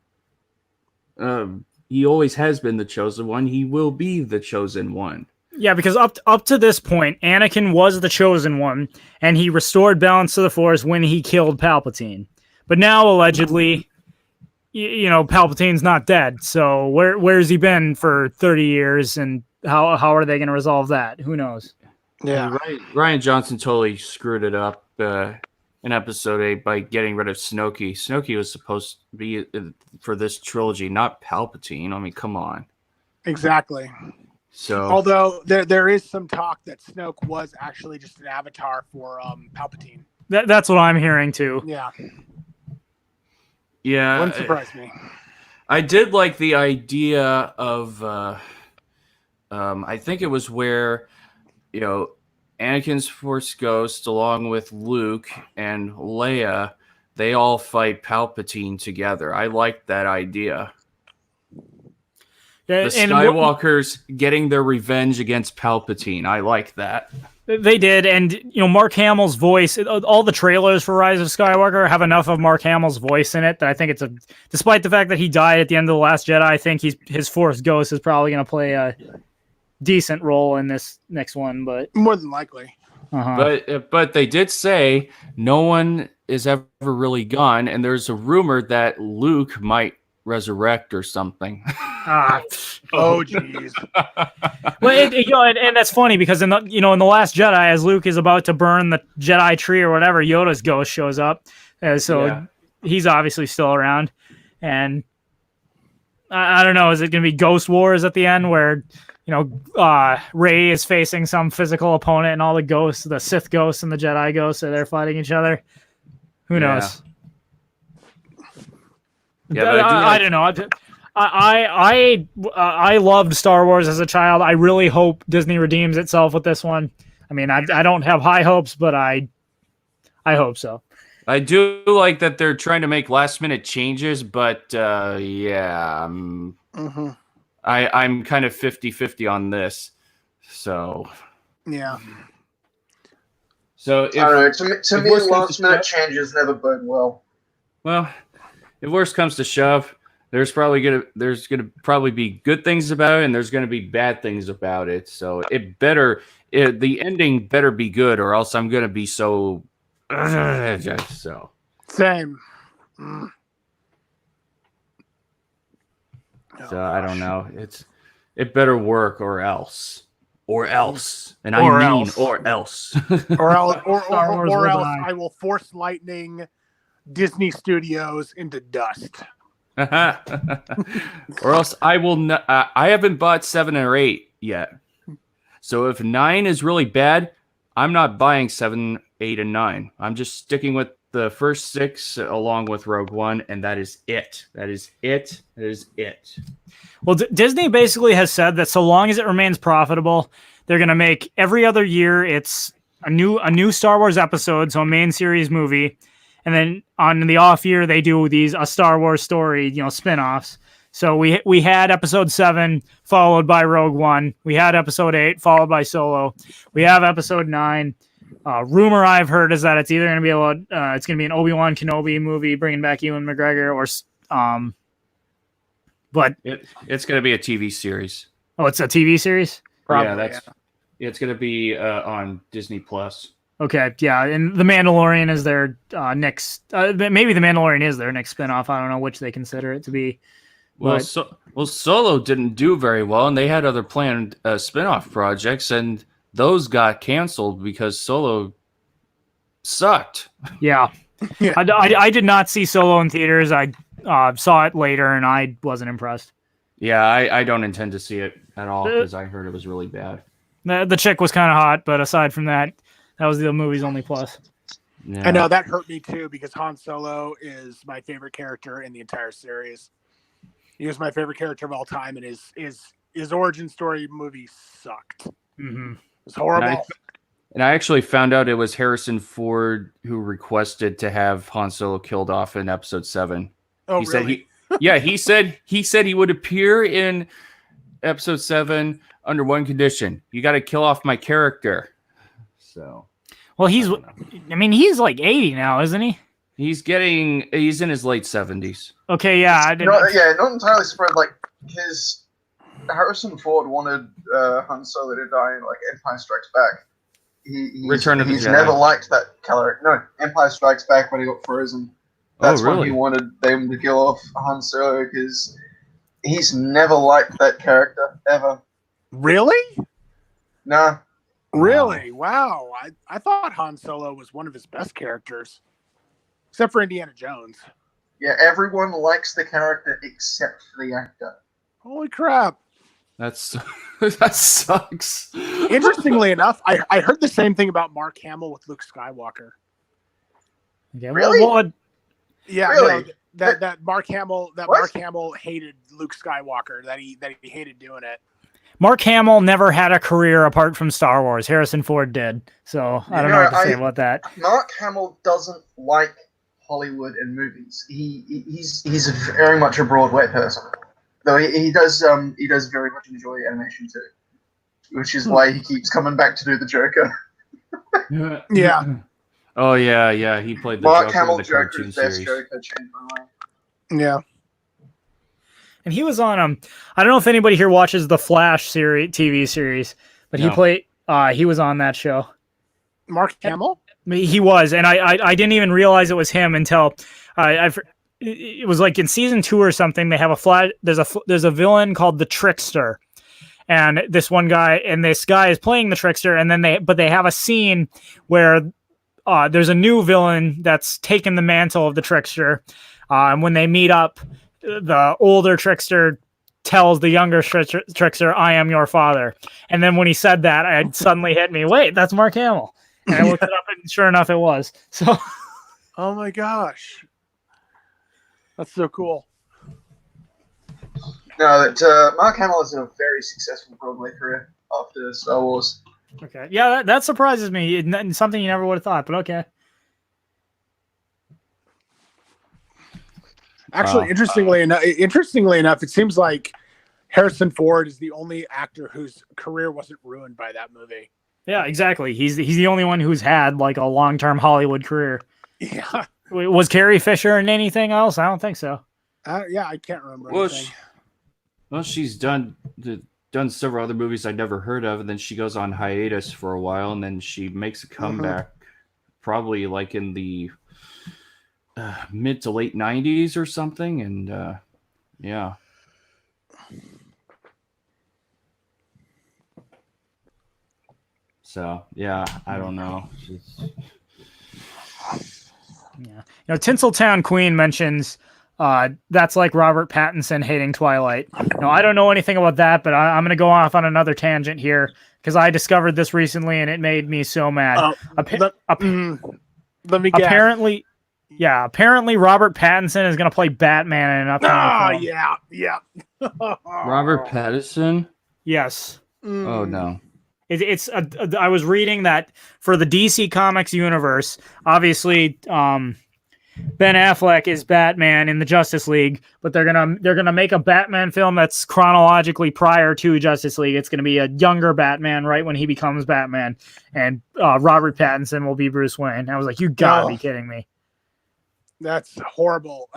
S2: He always has been the chosen one. He will be the chosen one.
S1: Yeah, because up to this point, Anakin was the chosen one, and he restored balance to the Force when he killed Palpatine. But now, allegedly, Palpatine's not dead. So where's he been for 30 years, and how are they going to resolve that? Who knows?
S3: Yeah,
S2: Rian Johnson totally screwed it up in Episode 8 by getting rid of Snoke. Snoke was supposed to be for this trilogy, not Palpatine. I mean, come on.
S3: Exactly.
S2: So,
S3: although there is some talk that Snoke was actually just an avatar for Palpatine.
S1: That's what I'm hearing too.
S3: Yeah.
S2: Yeah.
S3: Wouldn't surprise me.
S2: I did like the idea of I think it was where, Anakin's Force Ghost along with Luke and Leia, they all fight Palpatine together. I liked that idea. The Skywalkers getting their revenge against Palpatine. I like that.
S1: They did, and Mark Hamill's voice. All the trailers for Rise of Skywalker have enough of Mark Hamill's voice in it that I think despite the fact that he died at the end of The Last Jedi, I think his Force Ghost is probably going to play a decent role in this next one. But
S3: more than likely.
S2: But they did say no one is ever really gone, and there's a rumor that Luke might resurrect or something.
S3: Oh jeez.
S1: Well, and that's funny because in the Last Jedi, as Luke is about to burn the Jedi tree or whatever, Yoda's ghost shows up, he's obviously still around. And I don't know, is it going to be Ghost Wars at the end where Rey is facing some physical opponent and all the ghosts, the Sith ghosts and the Jedi ghosts, are there fighting each other? Who knows?
S2: Yeah,
S1: I don't know. I loved Star Wars as a child. I really hope Disney redeems itself with this one. I mean, I don't have high hopes, but I hope so.
S2: I do like that they're trying to make last minute changes, but I'm kind of 50-50 on this. So
S3: yeah.
S2: So
S4: I don't know. To me, last minute changes never bode well.
S2: Well, if worse comes to shove, there's gonna probably be good things about it, and there's gonna be bad things about it. So the ending better be good, or else I'm gonna be so.
S3: Same.
S2: So I don't know. It better work, or else, and or else.
S3: or else I will force lightning Disney Studios into dust.
S2: Or else I will not. I haven't bought 7 or 8 yet. So if 9 is really bad, I'm not buying 7, 8, and 9. I'm just sticking with the first 6 along with Rogue One, and that is it. That is it. That is it.
S1: Well, Disney basically has said that so long as it remains profitable, they're going to make every other year its a new Star Wars episode, so a main series movie, and then on the off year they do a Star Wars story, spin-offs. So we had episode 7 followed by Rogue One. We had episode 8 followed by Solo. We have episode 9. Rumor I've heard is that it's either going to be it's going to be an Obi-Wan Kenobi movie bringing back Ewan McGregor, but
S2: it's going to be a TV series.
S1: Oh, it's a TV series?
S3: Probably,
S2: it's going to be on Disney Plus.
S1: Okay, yeah, and The Mandalorian is their next. Maybe The Mandalorian is their next spinoff. I don't know which they consider it to be.
S2: Well, Solo didn't do very well, and they had other planned spinoff projects, and those got canceled because Solo sucked.
S1: Yeah, I did not see Solo in theaters. I saw it later, and I wasn't impressed.
S2: Yeah, I don't intend to see it at all because I heard it was really bad.
S1: The chick was kind of hot, but aside from that, that was the movie's only plus.
S3: I know that hurt me too because Han Solo is my favorite character in the entire series. He was my favorite character of all time, and his origin story movie sucked.
S1: Mm-hmm.
S3: It was horrible.
S2: And I actually found out it was Harrison Ford who requested to have Han Solo killed off in Episode 7.
S3: Oh,
S2: he
S3: really?
S2: said he said he would appear in Episode 7 under one condition: you got to kill off my character. So,
S1: well, he's like 80 now, isn't he?
S2: He's in his late 70s.
S1: Okay, yeah, I didn't.
S4: Not entirely spread. Like his Harrison Ford wanted Han Solo to die in like Empire Strikes Back. He's never liked that character. No, Empire Strikes Back when he got frozen. That's when he wanted them to kill off Han Solo because he's never liked that character ever.
S3: Really?
S4: Nah.
S3: Really? Wow. I thought Han Solo was one of his best characters. Except for Indiana Jones.
S4: Yeah, everyone likes the character except for the actor.
S3: Holy crap.
S2: That sucks.
S3: Interestingly enough, I heard the same thing about Mark Hamill with Luke Skywalker.
S1: Okay,
S4: really?
S3: Yeah,
S4: really?
S3: No, that Mark Hamill hated Luke Skywalker, that he hated doing it.
S1: Mark Hamill never had a career apart from Star Wars. Harrison Ford did. So I don't know what to say about that.
S4: Mark Hamill doesn't like Hollywood and movies. He's very much a Broadway person. Though he does very much enjoy animation too. Which is why he keeps coming back to do the Joker.
S3: Yeah.
S2: Oh yeah. He played the
S4: Mark
S2: Joker
S4: Hamill
S2: in the
S4: Joker's
S2: cartoon
S4: best
S2: series.
S4: Joker changed my life.
S3: Yeah.
S1: And he was on I don't know if anybody here watches the Flash TV series, but he was on that show.
S3: Mark Hamill?
S1: He was, and I didn't even realize it was him until it was like in season 2 or something. They have there's a villain called the Trickster, and this guy is playing the Trickster, and then they have a scene where there's a new villain that's taken the mantle of the Trickster, and when they meet up, the older Trickster tells the younger Trickster, "I am your father," and then when he said that, it suddenly hit me. Wait, that's Mark Hamill. And I looked it up, and sure enough, it was. So,
S3: oh my gosh, that's so cool.
S4: No, that Mark Hamill has a very successful Broadway career after Star Wars.
S1: okay, yeah, that surprises me. It's something you never would have thought, but okay.
S3: Actually, interestingly enough, it seems like Harrison Ford is the only actor whose career wasn't ruined by that movie.
S1: Yeah, exactly. He's the only one who's had like a long-term Hollywood career.
S3: Yeah.
S1: Was Carrie Fisher in anything else? I don't think so.
S3: Yeah, I can't remember.
S2: Well, she's done several other movies I'd never heard of, and then she goes on hiatus for a while, and then she makes a comeback, probably like in the mid to late 90s or something, and yeah. So yeah, I don't know.
S1: Yeah, Tinseltown Queen mentions that's like Robert Pattinson hating Twilight. No, I don't know anything about that, but I'm going to go off on another tangent here because I discovered this recently and it made me so mad.
S3: Let me guess.
S1: Apparently Robert Pattinson is going to play Batman in an upcoming film.
S3: Yeah.
S2: Robert Pattinson?
S1: Yes.
S2: Oh no.
S1: I was reading that for the DC Comics universe, obviously, Ben Affleck is Batman in the Justice League, but they're gonna make a Batman film that's chronologically prior to Justice League. It's gonna be a younger Batman right when he becomes Batman, and Robert Pattinson will be Bruce Wayne. I was like, you gotta be kidding me.
S3: That's horrible.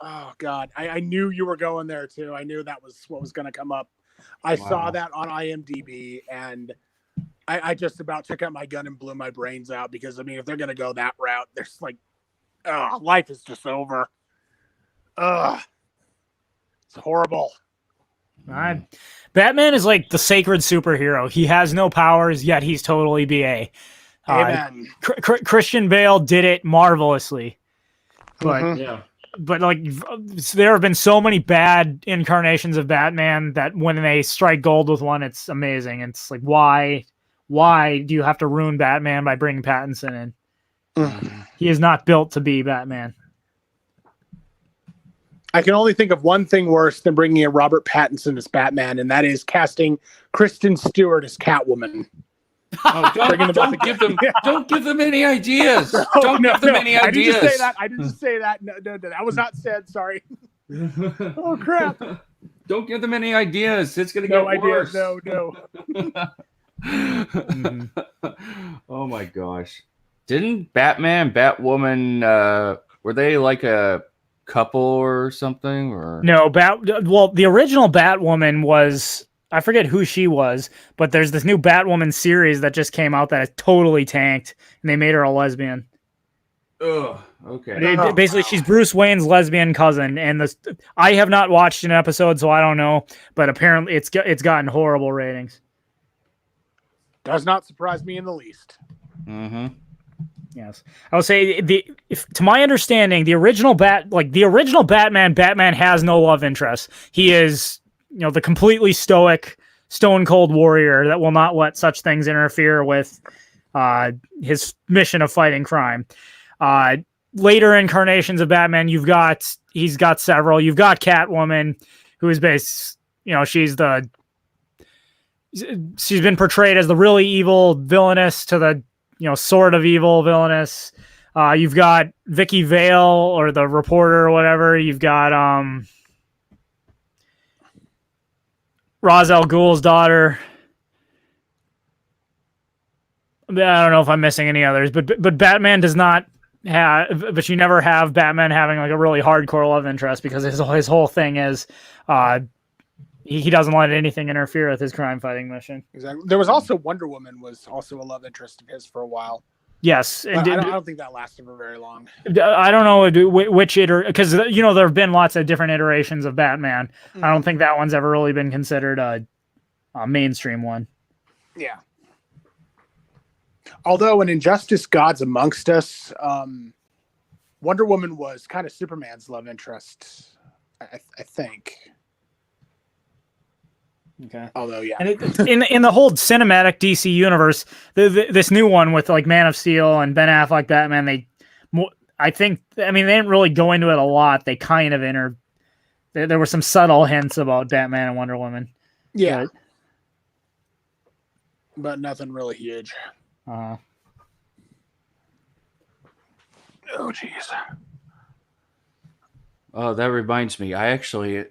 S3: Oh God, I knew you were going there too. I knew that was what was going to come up. I saw that on IMDb, and I just about took out my gun and blew my brains out because I mean, if they're going to go that route, there's like, life is just over. It's horrible.
S1: Batman is like the sacred superhero. He has no powers, yet he's totally BA.
S3: Amen.
S1: Christian Bale did it marvelously. But but like there have been so many bad incarnations of Batman that when they strike gold with one, it's amazing. It's like why do you have to ruin Batman by bringing Pattinson in? He is not built to be Batman.
S3: I can only think of one thing worse than bringing in Robert Pattinson as Batman, and that is casting Kristen Stewart as Catwoman.
S2: Oh, don't give them any ideas. Don't give them any ideas.
S3: I didn't just say that. No, that was not said. Sorry. Oh crap!
S2: Don't give them any ideas. It's gonna get worse.
S3: No.
S2: Oh my gosh! Didn't Batman, Batwoman, were they like a couple or something? Or
S1: no, the original Batwoman was. I forget who she was, but there's this new Batwoman series that just came out that is totally tanked, and they made her a lesbian.
S2: Oh, okay.
S1: Basically, she's Bruce Wayne's lesbian cousin, and I have not watched an episode, so I don't know. But apparently, it's gotten horrible ratings.
S3: Does not surprise me in the least.
S2: Mm-hmm.
S1: Yes, I would say to my understanding, the original Batman has no love interest. He is. The completely stoic, stone cold warrior that will not let such things interfere with his mission of fighting crime. Later incarnations of Batman, he's got several. You've got Catwoman, who is she's been portrayed as the really evil villainess to the sort of evil villainess. You've got Vicky Vale or the reporter or whatever. You've got Ra's al Ghul's daughter. I don't know if I'm missing any others, but Batman does not have. But you never have Batman having like a really hardcore love interest because his whole thing is, he doesn't let anything interfere with his crime fighting mission.
S3: Exactly. There was also Wonder Woman was also a love interest of his for a while.
S1: Yes, and
S3: I don't think that lasted for very long.
S1: I don't know which because there have been lots of different iterations of Batman. Mm-hmm. I don't think that one's ever really been considered a mainstream one.
S3: Yeah. Although in Injustice: Gods Amongst Us, Wonder Woman was kind of Superman's love interest, I think.
S1: Okay.
S3: Although, yeah,
S1: and in the whole cinematic DC universe, this new one with like Man of Steel and Ben Affleck Batman, they didn't really go into it a lot. They kind of there were some subtle hints about Batman and Wonder Woman.
S3: Yeah, but nothing really huge.
S1: Oh,
S3: jeez.
S2: Oh, that reminds me.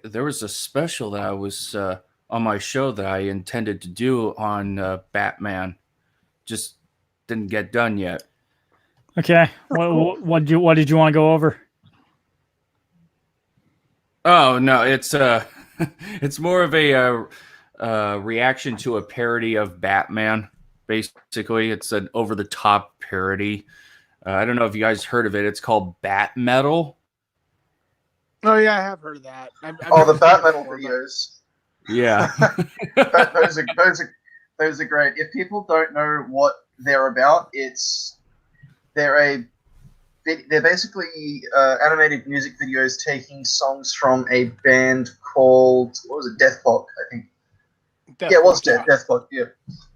S2: There was a special that I was on my show that I intended to do on Batman. Just didn't get done yet.
S1: Okay. What did you want to go over?
S2: Oh no, it's it's more of a reaction to a parody of Batman. Basically, it's an over-the-top parody. I don't know if you guys heard of it. It's called Bat Metal.
S3: Oh yeah, I have heard of that.
S4: The Bat Metal videos.
S2: Yeah.
S4: those are great. If people don't know what they're about, they're basically animated music videos taking songs from a band called, what was it, Deathblock, I think. Deathblock, yeah.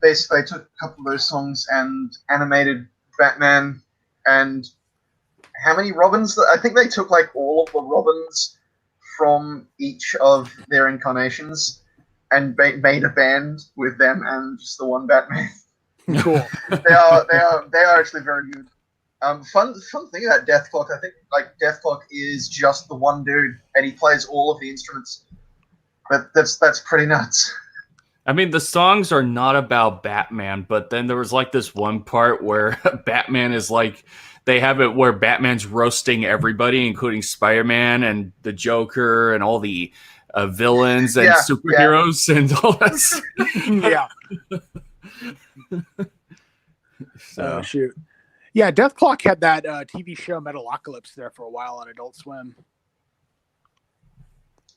S4: Basically, they took a couple of those songs and animated Batman and how many Robins? I think they took like all of the Robins from each of their incarnations and made a band with them and just the one Batman.
S3: Cool.
S4: They are actually very good. Fun thing about Death Clock, I think like Death Clock is just the one dude and he plays all of the instruments. But that's pretty nuts.
S2: I mean, the songs are not about Batman, but then there was like this one part where Batman is like, they have it where Batman's roasting everybody, including Spider-Man and the Joker and all the villains and superheroes and all that stuff.
S3: Yeah.
S2: So.
S3: Oh, shoot. Yeah, Death Clock had that TV show Metalocalypse there for a while on Adult Swim.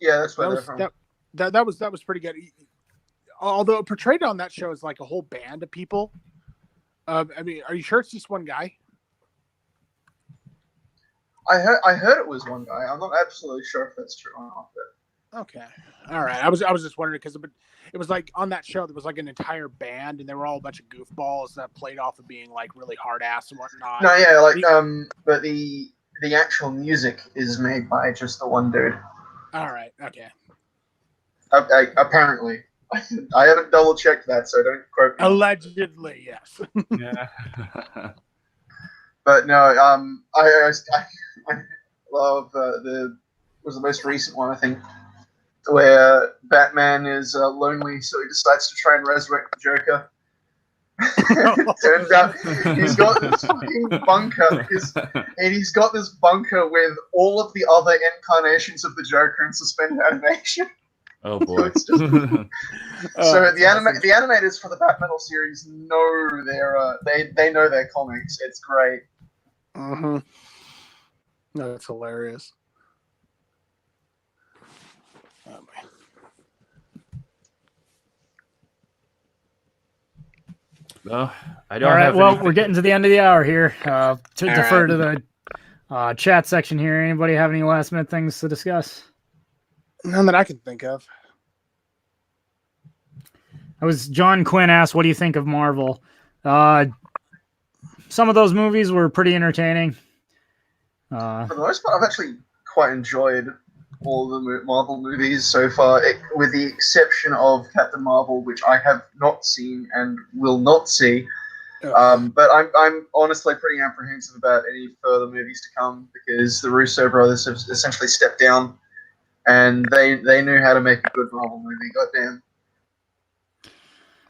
S4: Yeah, that's where they're from.
S3: That was pretty good. Although portrayed on that show is like a whole band of people. I mean, are you sure it's just one guy?
S4: I heard it was one guy. I'm not absolutely sure if that's true or not. But...
S3: Okay, all right. I was just wondering because it was like on that show there was like an entire band and they were all a bunch of goofballs that played off of being like really hard ass and whatnot.
S4: No, yeah, like but the actual music is made by just the one dude.
S3: All right. Okay.
S4: Apparently, I haven't double checked that, so don't quote me.
S3: Allegedly, yes.
S2: Yeah.
S4: But no, I love was the most recent one, I think, where Batman is lonely, so he decides to try and resurrect the Joker. Turns out he's got this fucking bunker, and he's got this bunker with all of the other incarnations of the Joker in suspended animation.
S2: Oh boy!
S4: So, the animators for the Batman series know they know their comics. It's great.
S3: Mm-hmm. No, that's hilarious. Oh, man.
S2: No, I don't.
S1: All right.
S2: Have
S1: Well,
S2: anything.
S1: we're getting to the end of the hour here. To defer to the chat section here. Anybody have any last minute things to discuss?
S3: None that I can think of.
S1: John Quinn asked, "What do you think of Marvel?" Some of those movies were pretty entertaining.
S4: For the most part, I've actually quite enjoyed all the Marvel movies so far, with the exception of Captain Marvel, which I have not seen and will not see. But I'm honestly pretty apprehensive about any further movies to come because the Russo brothers have essentially stepped down, and they knew how to make a good Marvel movie. Goddamn.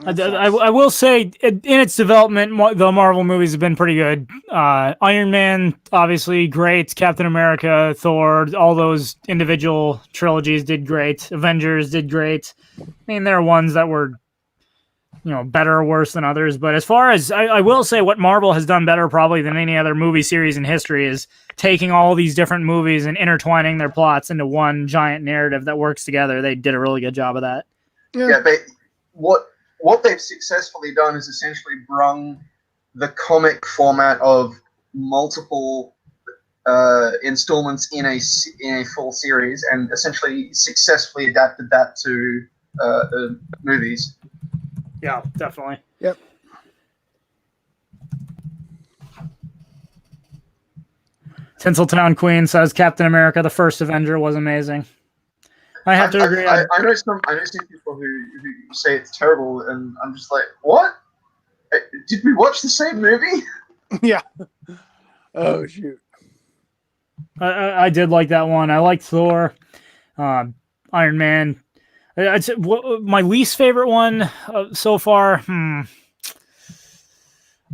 S1: I will say, in its development, the Marvel movies have been pretty good. Iron Man, obviously, great. Captain America, Thor, all those individual trilogies did great. Avengers did great. I mean, there are ones that were, better or worse than others. But as far as I will say, what Marvel has done better probably than any other movie series in history is taking all these different movies and intertwining their plots into one giant narrative that works together. They did a really good job of that.
S4: Yeah, what they've successfully done is essentially brung the comic format of multiple installments in a full series and essentially successfully adapted that to the movies.
S1: Yeah, definitely.
S3: Yep.
S1: Tinseltown Queen says Captain America: The First Avenger was amazing. I have to agree.
S4: I know some people who say it's terrible, and I'm just like, what? Did we watch the same movie?
S3: Yeah. Oh shoot.
S1: I did like that one. I liked Thor, Iron Man. I'd say, my least favorite one so far.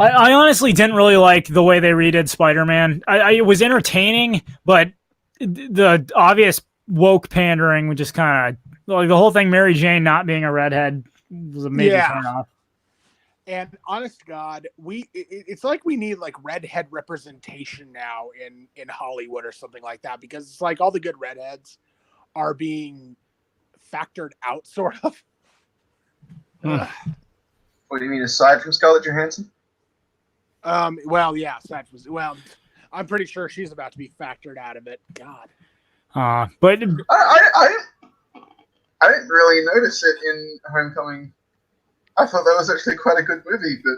S1: I honestly didn't really like the way they redid Spider-Man. It was entertaining, but the obvious woke pandering would just kind of like the whole thing. Mary Jane not being a redhead was a major turn off.
S3: And honest to God, it's like we need like redhead representation now in Hollywood or something like that, because it's like all the good redheads are being factored out, sort of.
S4: What do you mean, aside from Scarlett Johansson?
S3: Well, yeah, I'm pretty sure she's about to be factored out of it. God.
S1: But
S4: I didn't really notice it in Homecoming. I thought that was actually quite a good movie, but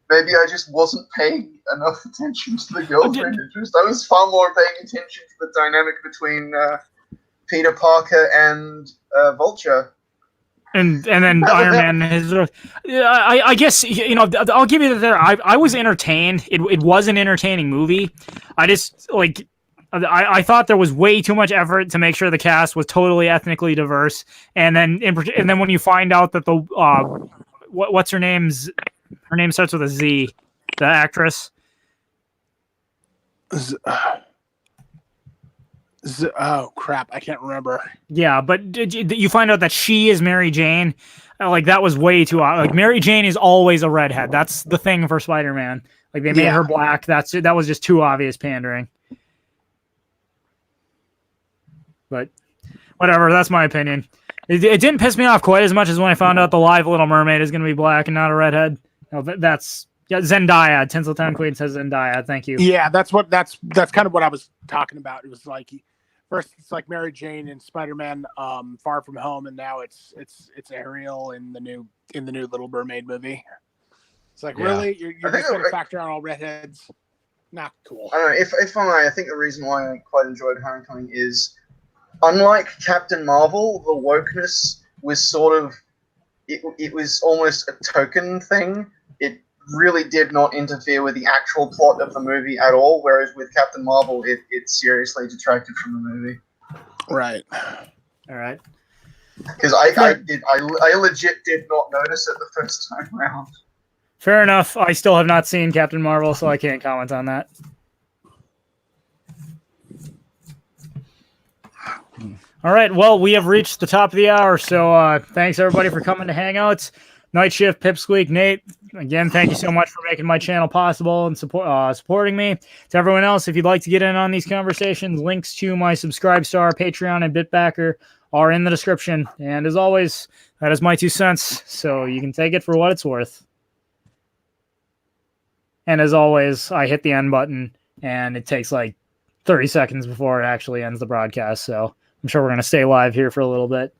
S4: maybe I just wasn't paying enough attention to the girlfriend interest. I was far more paying attention to the dynamic between Peter Parker and Vulture.
S1: And then Iron Man is. I guess I'll give you that. There, I was entertained. It was an entertaining movie. I just I thought there was way too much effort to make sure the cast was totally ethnically diverse, and then when you find out that the what's her name starts with a Z, the actress.
S3: Oh crap, I can't remember.
S1: Yeah, but you find out that she is Mary Jane. Like that was way too like Mary Jane is always a redhead. That's the thing for Spider-Man. Like they made her black. That was just too obvious pandering. But whatever, that's my opinion. It didn't piss me off quite as much as when I found out the live Little Mermaid is going to be black and not a redhead. No, that's Zendaya. Tinseltown Queen says Zendaya. Thank you.
S3: Yeah, that's kind of what I was talking about. It was like first it's like Mary Jane and Spider-Man Far From Home, and now it's Ariel in the new Little Mermaid movie. It's like really you're just going to factor on all redheads? Not cool.
S4: I don't know. If I think the reason why I quite enjoyed Homecoming is, unlike Captain Marvel, the wokeness was sort of it was almost a token thing. It really did not interfere with the actual plot of the movie at all, whereas with Captain Marvel, it seriously detracted from the movie.
S3: Right.
S1: All right.
S4: Because I legit did not notice it the first time around.
S1: Fair enough. I still have not seen Captain Marvel, so I can't comment on that. All right. Well, we have reached the top of the hour, so thanks everybody for coming to Hangouts. Night Shift, Pipsqueak, Nate. Again, thank you so much for making my channel possible and supporting me. To everyone else, if you'd like to get in on these conversations, links to my Subscribestar, Patreon, and Bitbacker are in the description. And as always, that is my 2 cents, so you can take it for what it's worth. And as always, I hit the end button, and it takes like 30 seconds before it actually ends the broadcast, so I'm sure we're going to stay live here for a little bit.